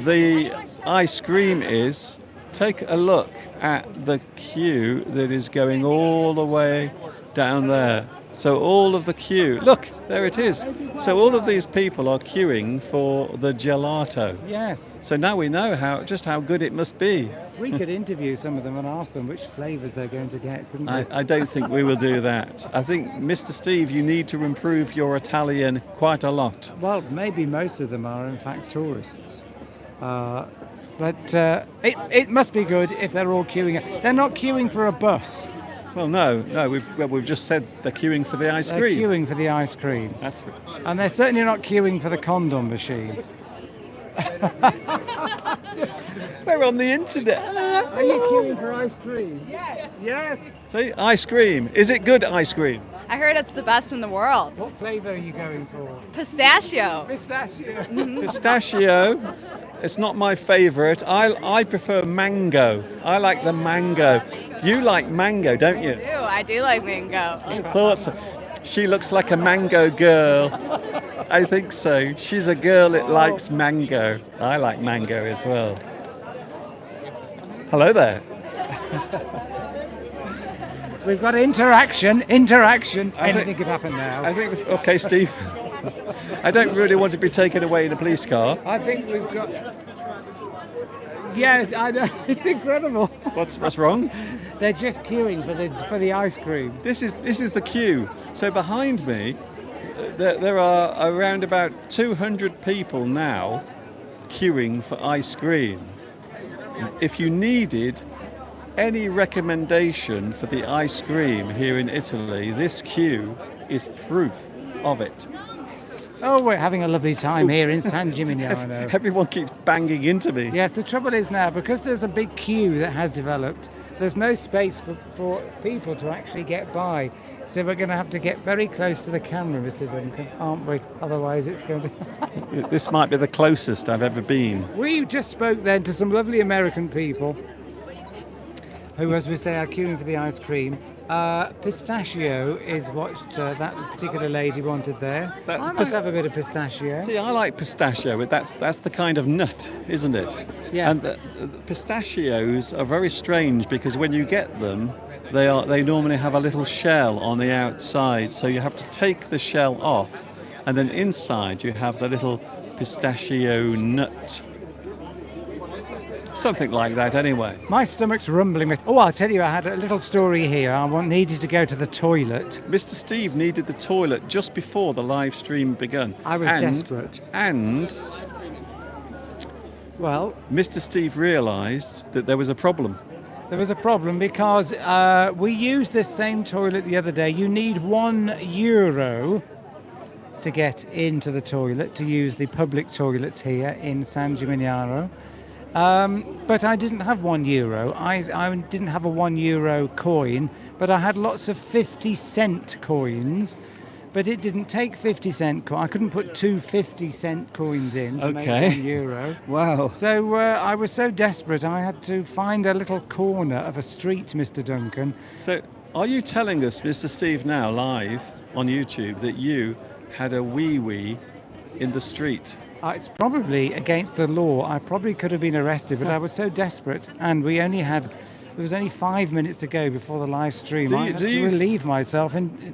the ice cream is, take a look at the queue that is going all the way down there. So all of the queue, look, there it is. So all of these people are queuing for the gelato. Yes. So now we know just how good it must be. We could interview some of them and ask them which flavours they're going to get, couldn't we? I don't think we will do that. I think, Mr. Steve, you need to improve your Italian quite a lot. Well, maybe most of them are in fact tourists. But it must be good if they're all queuing. They're not queuing for a bus. Well, no, we've just said they're queuing for the ice They're cream. queuing for the ice cream. That's And they're certainly not queuing for the condom machine. They're on the internet. Are you queuing for ice cream? Yes. See, ice cream. Is it good ice cream? I heard it's the best in the world. What flavour are you going for? Pistachio. Pistachio. Pistachio. It's not my favourite. I prefer mango. I like the mango. You like mango, don't you? I do like mango. I thought so. She looks like a mango girl. I think so. She's a girl that likes mango. I like mango as well. Hello there. We've got interaction. Anything think- could happen now. I think, okay, Steve. I don't really want to be taken away in a police car. I think we've got... Yeah, I know. It's incredible. What's wrong? They're just queuing for the ice cream. This is the queue. So behind me, there are around about 200 people now queuing for ice cream. If you needed any recommendation for the ice cream here in Italy, this queue is proof of it. Oh, we're having a lovely time here in San Gimignano. Everyone keeps banging into me. Yes, the trouble is now, because there's a big queue that has developed, there's no space for people to actually get by. So we're going to have to get very close to the camera, Mr. Duncan, aren't we? Otherwise it's going to... This might be the closest I've ever been. We just spoke then to some lovely American people who, as we say, are queuing for the ice cream. Pistachio is what that particular lady wanted there. I might have a bit of pistachio. See, I like pistachio, but that's the kind of nut, isn't it? Yes. And pistachios are very strange because when you get them, they normally have a little shell on the outside, so you have to take the shell off, and then inside you have the little pistachio nut. Something like that, anyway. My stomach's rumbling with... Oh, I'll tell you, I had a little story here. I needed to go to the toilet. Mr. Steve needed the toilet just before the live stream began. I was desperate. And Well, Mr. Steve realised that there was a problem. there was a problem because we used this same toilet the other day. You need €1 to get into the toilet, to use the public toilets here in San Gimignano. But I didn't have €1. I didn't have a €1 coin, but I had lots of 50-cent coins. But it didn't take 50-cent coin. I couldn't put two 50-cent coins in to make €1. Wow. So I was so desperate, I had to find a little corner of a street, Mr. Duncan. So, are you telling us, Mr. Steve, now live on YouTube, that you had a wee-wee in the street? It's probably against the law. I probably could have been arrested, but I was so desperate, and there was only 5 minutes to go before the live stream. I had to relieve myself in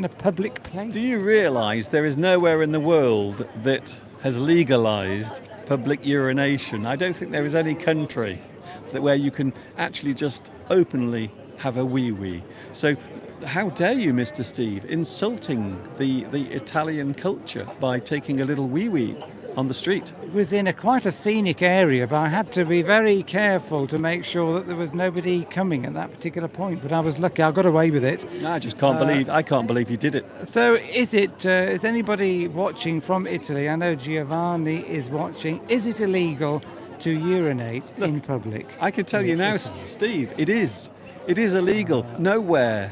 a public place. Do you realise there is nowhere in the world that has legalised public urination. I don't think there is any country where you can actually just openly have a wee-wee. So how dare you, Mr. Steve, insulting the Italian culture by taking a little wee-wee on the street? It was in quite a scenic area, but I had to be very careful to make sure that there was nobody coming at that particular point. But I was lucky; I got away with it. I just can't believe. I can't believe you did it. So, is anybody watching from Italy? I know Giovanni is watching. Is it illegal to urinate in public? I can tell you now, Steve, it is. It is illegal. Nowhere.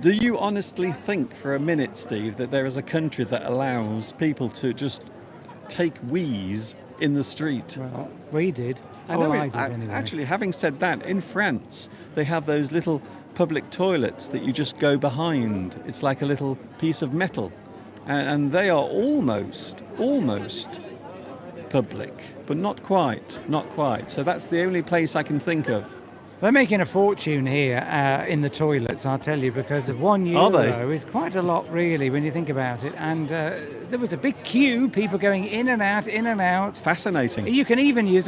Do you honestly think for a minute, Steve, that there is a country that allows people to just take wheeze in the street? Well, we did. I know I did anyway. Actually, having said that, in France, they have those little public toilets that you just go behind. It's like a little piece of metal. And they are almost public, but not quite. So that's the only place I can think of. They're making a fortune here in the toilets, I'll tell you, because of €1 is quite a lot, really, when you think about it. And there was a big queue, people going in and out, in and out. Fascinating. You can even use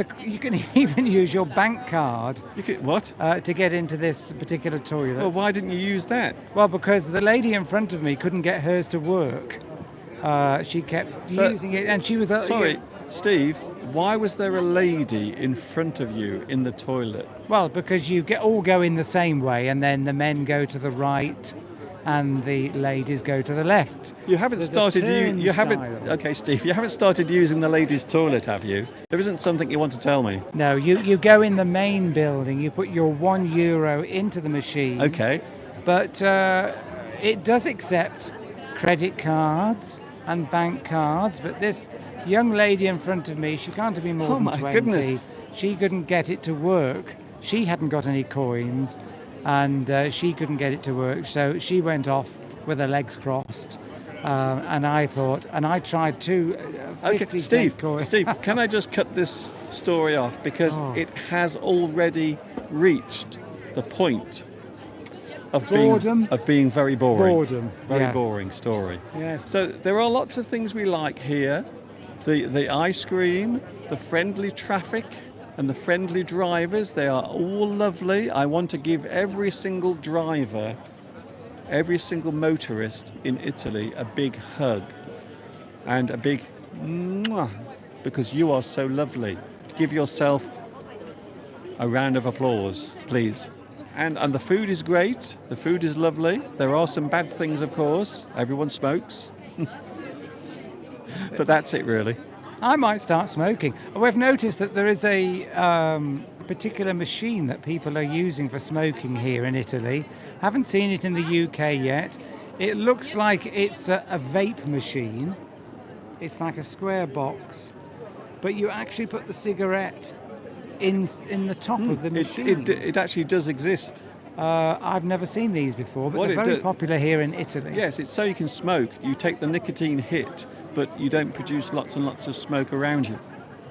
your bank card. What? To get into this particular toilet. Well, why didn't you use that? Well, because the lady in front of me couldn't get hers to work. She kept using it, and she was. Sorry, Steve. Why was there a lady in front of you in the toilet? Well, because you all go in the same way, and then the men go to the right, and the ladies go to the left. You haven't started. You haven't. Turnstile. Okay, Steve. You haven't started using the ladies' toilet, have you? There isn't something you want to tell me. No, you go in the main building. You put your €1 into the machine. Okay. But it does accept credit cards and bank cards. But this young lady in front of me, she can't have been more than 20. Goodness. She couldn't get it to work. She hadn't got any coins, and she couldn't get it to work. So she went off with her legs crossed. And I tried to. Okay, Steve, can I just cut this story off because it has already reached the point of being very boring. Boredom. Very boring story. Yes. So there are lots of things we like here. The ice cream, the friendly traffic, and the friendly drivers, they are all lovely. I want to give every single driver, every single motorist in Italy a big hug and a big mwah, because you are so lovely. Give yourself a round of applause, please. And the food is great. The food is lovely. There are some bad things, of course. Everyone smokes. But that's it, really. I might start smoking. We've noticed that there is a particular machine that people are using for smoking here in Italy. Haven't seen it in the UK yet. It looks like it's a vape machine. It's like a square box, but you actually put the cigarette in the top of the machine. It actually does exist. I've never seen these before, but they're very popular here in Italy. Yes, it's so you can smoke. You take the nicotine hit, but you don't produce lots and lots of smoke around you.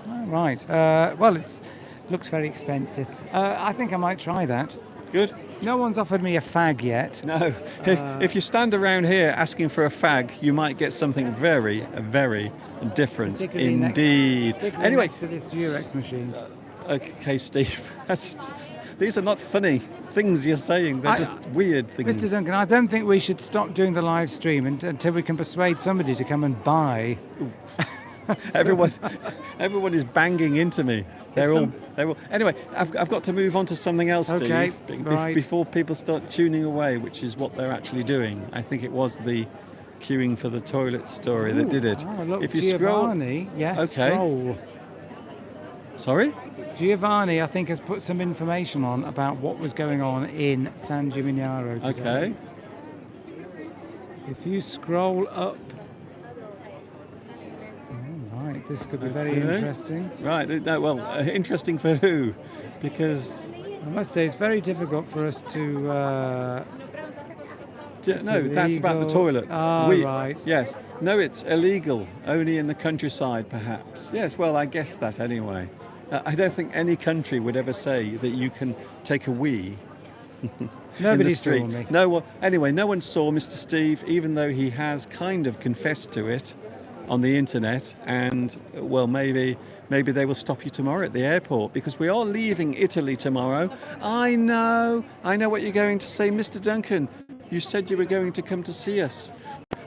Oh, right. Well, it looks very expensive. I think I might try that. Good. No one's offered me a fag yet. No. If you stand around here asking for a fag, you might get something very, very different indeed. Anyway, next to this Durex machine. Okay, Steve. These are not funny things you're saying. They're just weird things. Mr. Duncan, I don't think we should stop doing the live stream until we can persuade somebody to come and buy. Everyone is banging into me. They're all. Anyway, I've got to move on to something else, Steve. Okay, right. Before people start tuning away, which is what they're actually doing. I think it was the queuing for the toilet story that did it. Oh, look, if you Giovanni, yes, okay. Scroll. Sorry? Giovanni, I think, has put some information on about what was going on in San Gimignano today. Okay. If you scroll up. Right, this could be very interesting. Right, well, interesting for who? Because I must say it's very difficult for us to. No, that's about the toilet. Right. Yes. No, it's illegal. Only in the countryside, perhaps. Yes. Well, I guess that anyway. I don't think any country would ever say that you can take a wee. Nobody in the street. saw me. No one. Anyway, no one saw Mr. Steve, even though he has kind of confessed to it. on the internet, and well, maybe they will stop you tomorrow at the airport, because we are leaving Italy tomorrow. I know what you're going to say, Mr. Duncan. You said you were going to come to see us.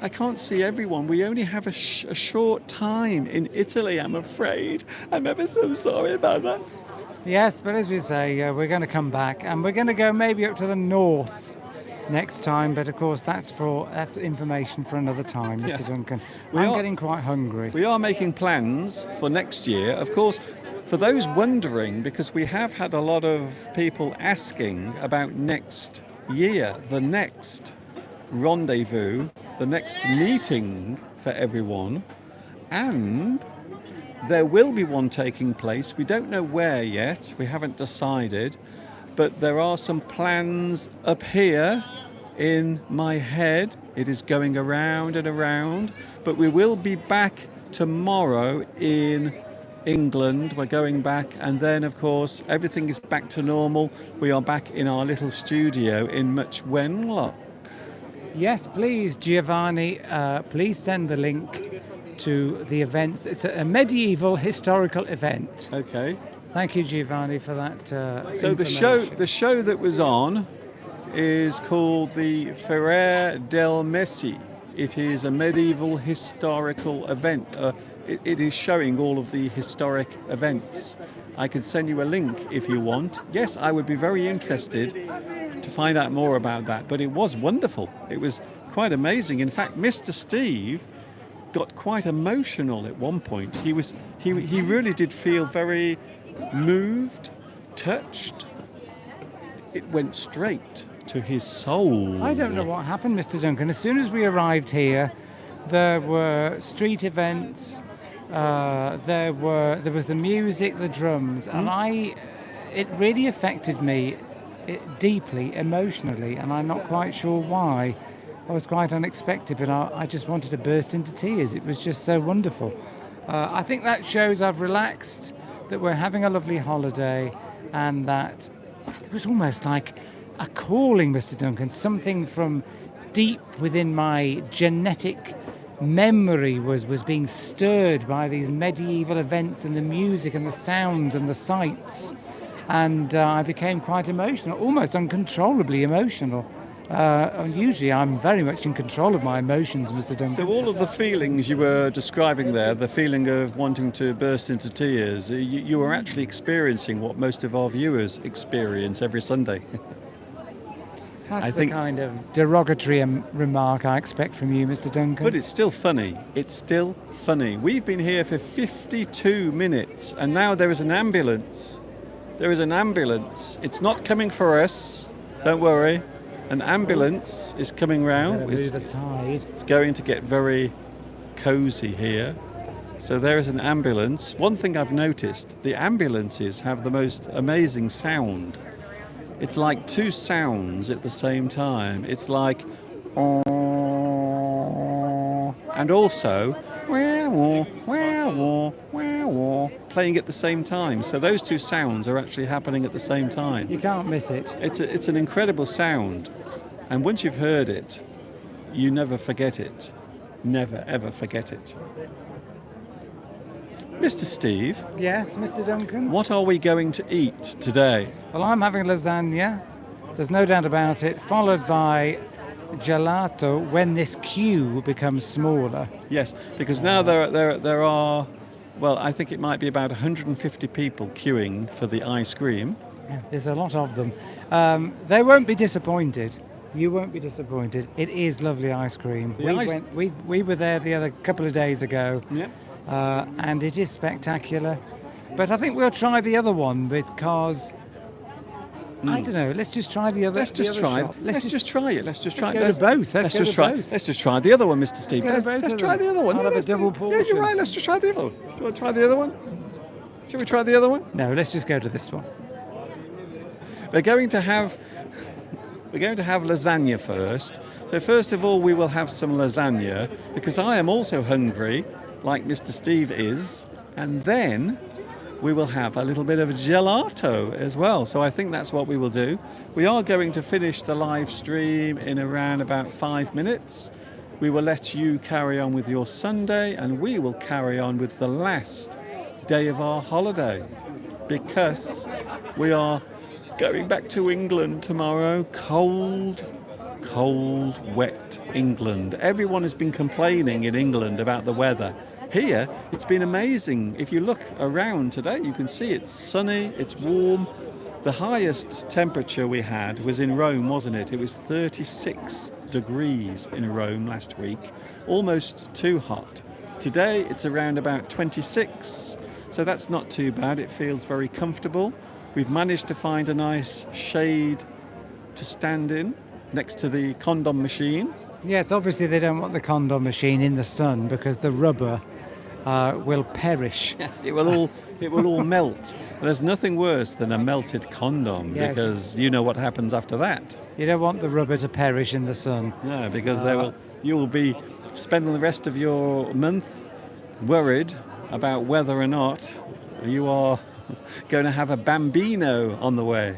I can't see everyone. We only have a short time in Italy, I'm afraid. I'm ever so sorry about that. Yes, but as we say, we're going to come back, and we're going to go maybe up to the north next time. But of course, that's information for another time, Mr. Yes. Duncan. We I'm are- getting quite hungry. We are making plans for next year. Of course, for those wondering, because we have had a lot of people asking about next year, the next rendezvous, the next meeting for everyone, and there will be one taking place. We don't know where yet, we haven't decided, but there are some plans up here in my head. It is going around and around, but we will be back tomorrow in England. We're going back, and then of course everything is back to normal. We are back in our little studio in Much Wenlock. Yes, please, Giovanni, please send the link to the events. It's a medieval historical event. Okay. Thank you, Giovanni, for that. So the show that was on is called the Ferrer del Messi. It is a medieval historical event. It is showing all of the historic events. I can send you a link if you want. Yes, I would be very interested to find out more about that. But it was wonderful. It was quite amazing. In fact, Mr. Steve got quite emotional at one point. He really did feel very moved, touched. It went straight to his soul. I don't know what happened, Mr. Duncan. As soon as we arrived here, there were street events. There was the music, the drums, and it really affected me deeply emotionally, and I'm not quite sure why. I was quite unexpected, but I just wanted to burst into tears. It was just so wonderful. I think that shows I've relaxed, that we're having a lovely holiday, and that it was almost like a calling, Mr. Duncan. Something from deep within my genetic memory was being stirred by these medieval events and the music and the sounds and the sights. And I became quite emotional, almost uncontrollably emotional. Usually I'm very much in control of my emotions, Mr. Duncan. So all of the feelings you were describing there, the feeling of wanting to burst into tears, you were actually experiencing what most of our viewers experience every Sunday. That's I the think- kind of derogatory remark I expect from you, Mr. Duncan. But it's still funny. It's still funny. We've been here for 52 minutes, and now there is an ambulance. There is an ambulance. It's not coming for us. Don't worry. An ambulance is coming round. Better move aside. It's going to get very cozy here. So there is an ambulance. One thing I've noticed, the ambulances have the most amazing sound. It's like two sounds at the same time. It's like and also playing at the same time. So those two sounds are actually happening at the same time. You can't miss it. It's an incredible sound, and once you've heard it, you never forget it. Never ever forget it. Mr. Steve, Yes, Mr. Duncan? what are we going to eat today? Well, I'm having lasagna. There's no doubt about it. Followed by gelato when this queue becomes smaller. Yes, because now there are, well, I think it might be about 150 people queuing for the ice cream. Yeah, there's a lot of them. They won't be disappointed. You won't be disappointed. It is lovely ice cream. We were there the other couple of days ago. Yep. And it is spectacular. But I think we'll try the other one because I don't know. Let's just try the other. Let's just the try other it. shop. Let's just try it. Let's just try go to both. Let's go just to try. both. Let's just try the other one, Mr. Steve. go to both Let's of try them. the other one. I'll Yeah, have a let's- double Yeah, portion. you're right. Let's just try the other one. Do you want to try the other one? Shall we try the other one? No, let's just go to this one. We're going to have lasagna first. So first of all, we will have some lasagna because I am also hungry, like Mr. Steve is, and then we will have a little bit of gelato as well. So I think that's what we will do. We are going to finish the live stream in around about 5 minutes. we will let you carry on with your Sunday, and we will carry on with the last day of our holiday, because we are going back to England tomorrow. Cold, wet England. Everyone has been complaining in England about the weather. Here, it's been amazing. If you look around today, you can see it's sunny, it's warm. The highest temperature we had was in Rome, wasn't it? It was 36 degrees in Rome last week, almost too hot. Today, it's around about 26, so that's not too bad. It feels very comfortable. We've managed to find a nice shade to stand in next to the condom machine. Yes, obviously they don't want the condom machine in the sun because the rubber will perish. Yes, it will all melt. There's nothing worse than a melted condom, Yes. because you know what happens after that. You don't want the rubber to perish in the sun. No, because you will be spending the rest of your month worried about whether or not you are going to have a bambino on the way.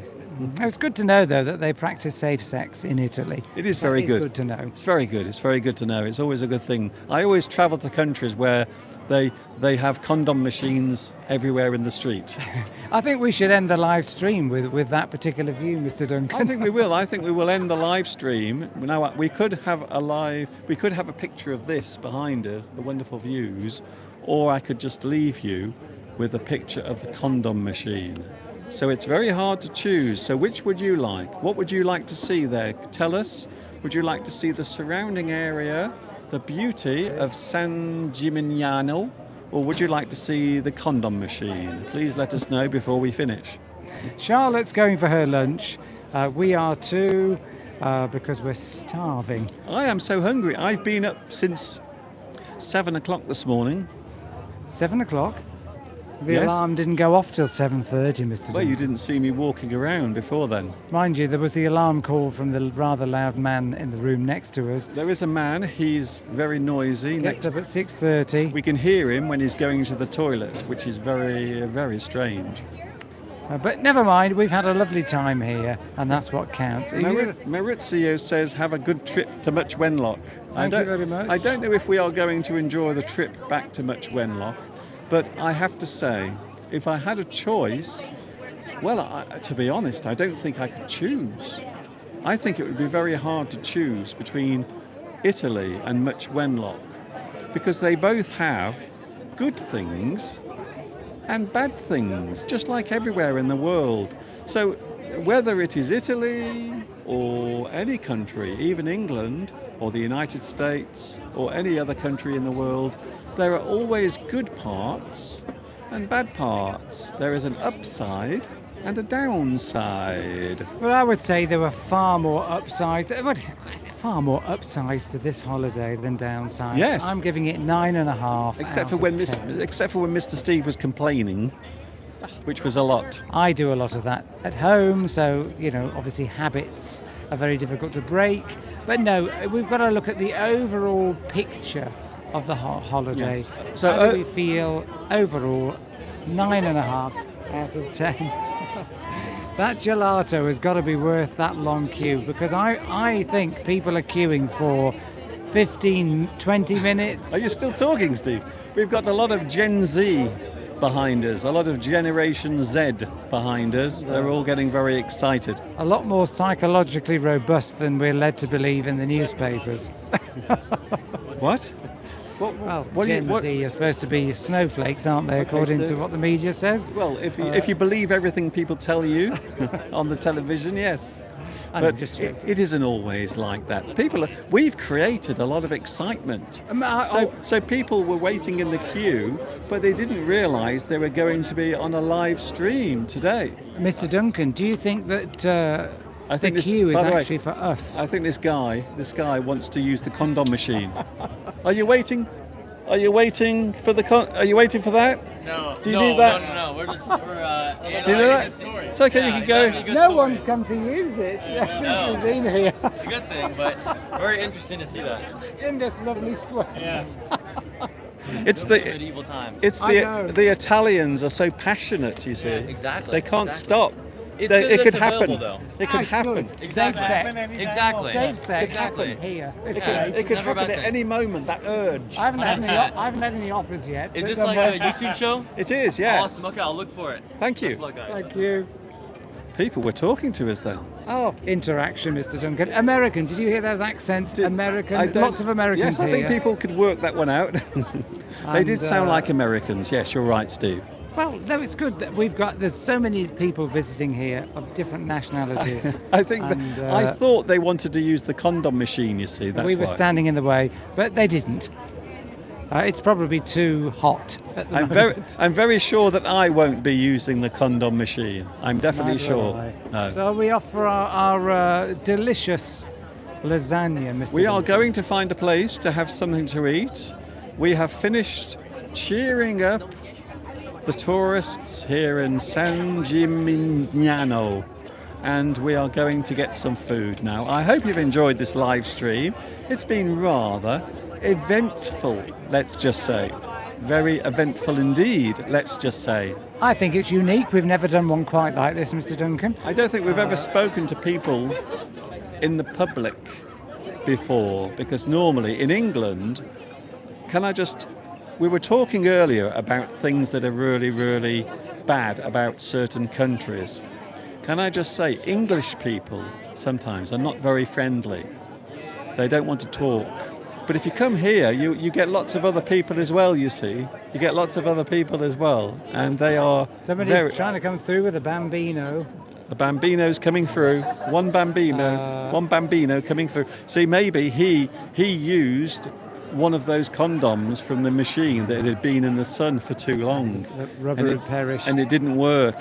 It's good to know, though, that they practice safe sex in Italy. It is very That good. is good to know. It's very good. It's very good to know. It's always a good thing. I always travel to countries where they have condom machines everywhere in the street. I think we should end the live stream with that particular view, Mr. Duncan. I think we will. I think we will end the live stream. Now we could have a picture of this behind us, the wonderful views, or I could just leave you with a picture of the condom machine. So it's very hard to choose. So which would you like? What would you like to see there? Tell us. Would you like to see the surrounding area, the beauty of San Gimignano, or would you like to see the condom machine? Please let us know before we finish. Charlotte's going for her lunch. We are too, because we're starving. I am so hungry. I've been up since 7 o'clock this morning. 7 o'clock? The Yes. alarm didn't go off till 7:30, Mr. Duncan. Well, you didn't see me walking around before then. Mind you, there was the alarm call from the rather loud man in the room next to us. There is a man, he's very noisy. Gets up at 6:30. We can hear him when he's going to the toilet, which is very, very strange. But never mind, we've had a lovely time here, and that's what counts. Are you- Maurizio says, have a good trip to Much Wenlock. Thank you very much. I don't know if we are going to enjoy the trip back to Much Wenlock, but I have to say, if I had a choice, well, to be honest, I don't think I could choose. I think it would be very hard to choose between Italy and Much Wenlock, because they both have good things and bad things, just like everywhere in the world. So whether it is Italy or any country, even England or the United States or any other country in the world, there are always good parts and bad parts. There is an upside and a downside. Well, I would say there were far more upsides to this holiday than downsides. Yes. I'm giving it 9.5. Except out for of when 10. Mr. Steve was complaining, which was a lot. I do a lot of that at home, so obviously habits are very difficult to break. But no, we've got to look at the overall picture of the holiday. Yes. So, how do we feel overall? 9.5 out of 10. That gelato has got to be worth that long queue, because I think people are queuing for 15, 20 minutes. Are you still talking, Steve? We've got a lot of Gen Z behind us, a lot of Generation Z behind us. They're all getting very excited. A lot more psychologically robust than we're led to believe in the newspapers. What? Well, What do you- Gen what- Z are supposed to be snowflakes, aren't they, according to Steve. what the media says? Well, if you believe everything people tell you on the television, yes. I'm But just it, joking. it isn't always like that. We've created a lot of excitement. So people were waiting in the queue, but they didn't realise they were going to be on a live stream today. Mr. Duncan, do you think that I think the this- queue is by the way, actually for us? I think this guy wants to use the condom machine. Are you waiting? Are you waiting for Are you waiting for that? No. Do you need that? No. We're Do you know analyzing that? the story. It's okay, you can go. that'd be a good No story. one's come to use it since No. we've been here It's a good thing, but very interesting to see that. in this lovely square. Yeah. It's the Medieval times. it's I know. the Italians are so passionate. You see, exactly, They can't exactly. stop. It's That good it that could it's available, happen. though. It could Ah, happen. good. Exactly. Safe sex. Exactly. Safe sex. Exactly. Here. It's Yeah. great. It could Never a happen bad at thing. any moment. That urge. I haven't had any offers yet. Is but, this like um, a YouTube show? It is, yes. Awesome. Okay, I'll look for it. Thank you. Best of luck, guys. Thank you. People were talking to us then. Oh, interaction, Mr. Duncan. American. Did you hear those accents? American. I don't- Lots of Americans Yes, I think here. people could work that one out. They did And, sound like Americans. Yes, you're right, Steve. Well, no, it's good that there's so many people visiting here of different nationalities. I think And, I thought they wanted to use the condom machine. You see, that's we were why. standing in the way, but they didn't. It's probably too hot at the moment. I'm very sure that I won't be using the condom machine. I'm definitely Neither sure. will I. No. So we offer our delicious lasagna, Mr. We are Duncan. going to find a place to have something to eat. We have finished cheering up the tourists here in San Gimignano, and we are going to get some food now. I hope you've enjoyed this live stream. It's been rather eventful, let's just say. Very eventful indeed, let's just say. I think it's unique. We've never done one quite like this, Mr. Duncan. I don't think we've ever spoken to people in the public before, because normally in England, we were talking earlier about things that are really, really bad about certain countries. Can I just say, English people sometimes are not very friendly. They don't want to talk. But if you come here, you get lots of other people as well, you see. You get lots of other people as well, and they are Somebody's trying to come through with a bambino. The Bambino's coming through. One Bambino coming through. See, maybe he used one of those condoms from the machine that had been in the sun for too long. The rubber And had perished. And it didn't work.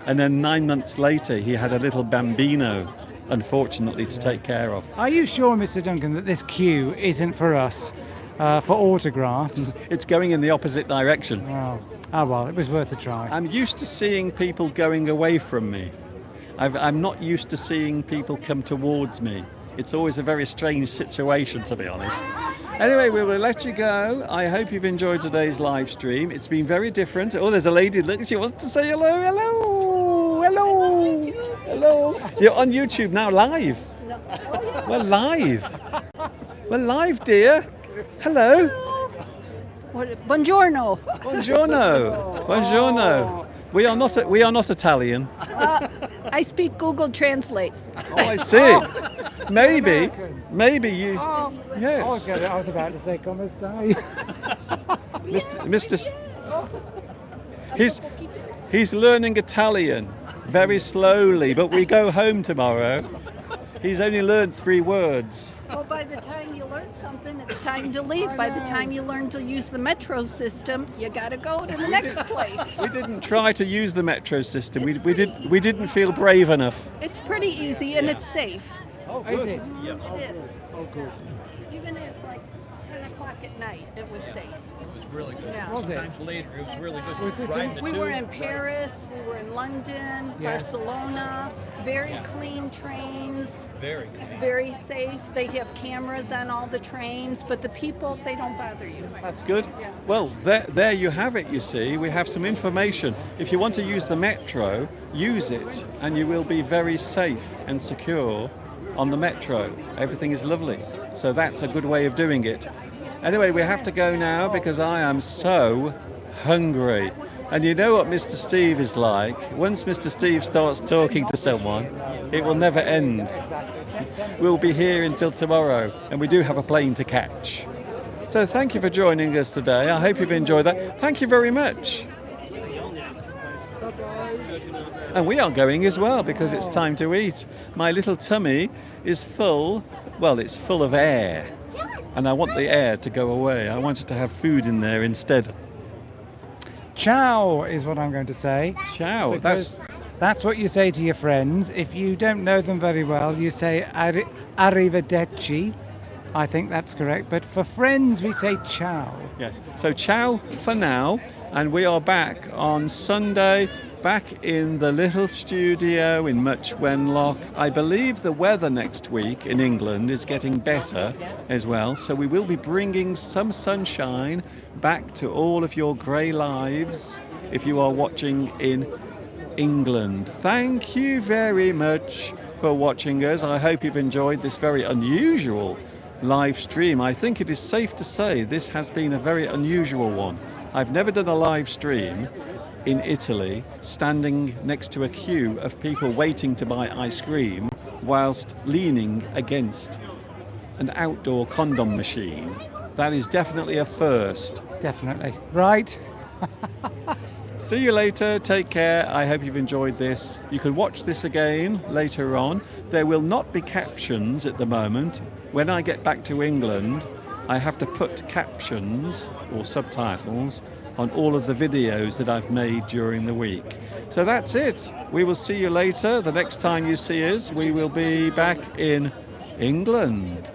And then 9 months later, he had a little Bambino, unfortunately, to take care of. Are you sure, Mr. Duncan, that this queue isn't for us, for autographs? It's going in the opposite direction. Oh well, it was worth a try. I'm used to seeing people going away from me. I'm not used to seeing people come towards me. It's always a very strange situation, to be honest. Anyway, we will let you go. I hope you've enjoyed today's live stream. It's been very different. Oh, there's a lady. Look, she wants to say hello. Hello. Hello. Hello. You're on YouTube now, live. We're live. We're live, dear. Hello. Buongiorno. Buongiorno. Buongiorno. We are not Italian. I speak Google Translate. Oh, I see. Maybe you. Oh, Yes. I was about to say, come stai? Mr. He's learning Italian very slowly, but we go home tomorrow. He's only learned 3 words. Well, by the time you learn something, it's time to leave. By the time you learn to use the metro system, you gotta go to the next place. We didn't try to use the metro system. We didn't feel brave enough. It's pretty easy and it's safe. Is it? It is. Oh, good. Even at like 10 o'clock at night, it was safe. It was really good. Yeah. Was it? Times later, it was really good. Was this Riding the We were tube. in Paris, we were in London, Yes. Barcelona. Very clean trains, Very clean. very safe. They have cameras on all the trains, but the people, they don't bother you. That's good. Well, there you have it, you see. We have some information. If you want to use the metro, use it, and you will be very safe and secure on the metro. Everything is lovely. So that's a good way of doing it. Anyway, we have to go now because I am so hungry. And you know what Mr. Steve is like. Once Mr. Steve starts talking to someone, it will never end. We'll be here until tomorrow, and we do have a plane to catch. So thank you for joining us today. I hope you've enjoyed that. Thank you very much. And we are going as well because it's time to eat. My little tummy is full. Well, it's full of air. And I want the air to go away. I wanted to have food in there instead. Ciao is what I'm going to say. Ciao. Because that's what you say to your friends. If you don't know them very well, you say arrivederci. I think that's correct. But for friends, we say ciao. Yes. So ciao for now. And we are back on Sunday, back in the little studio in Much Wenlock. I believe the weather next week in England is getting better as well. So we will be bringing some sunshine back to all of your grey lives if you are watching in England. Thank you very much for watching us. I hope you've enjoyed this very unusual live stream. I think it is safe to say this has been a very unusual one. I've never done a live stream in Italy standing next to a queue of people waiting to buy ice cream whilst leaning against an outdoor condom machine. That is definitely a first. Definitely. Right. See you later. Take care. I hope you've enjoyed this. You can watch this again later on. There will not be captions at the moment. When I get back to England, I have to put captions or subtitles on all of the videos that I've made during the week. So that's it. We will see you later. The next time you see us, we will be back in England.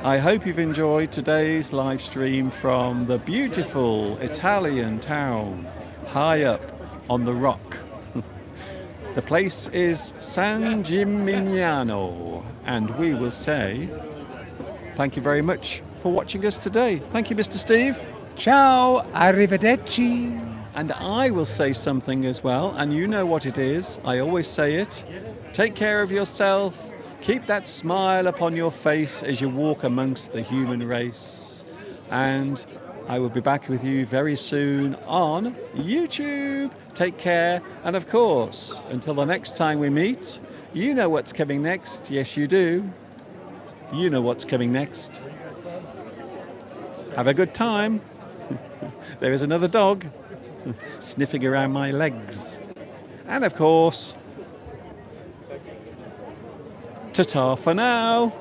I hope you've enjoyed today's live stream from the beautiful Italian town high up on the rock. The place is San Gimignano, and we will say thank you very much for watching us today. Thank you, Mr. Steve. Ciao. Arrivederci. And I will say something as well, and you know what it is. I always say it. Take care of yourself. Keep that smile upon your face as you walk amongst the human race. And I will be back with you very soon on YouTube. Take care. And of course, until the next time we meet, you know what's coming next. Yes, you do. You know what's coming next. Have a good time. There is another dog sniffing around my legs. And of course, ta-ta for now.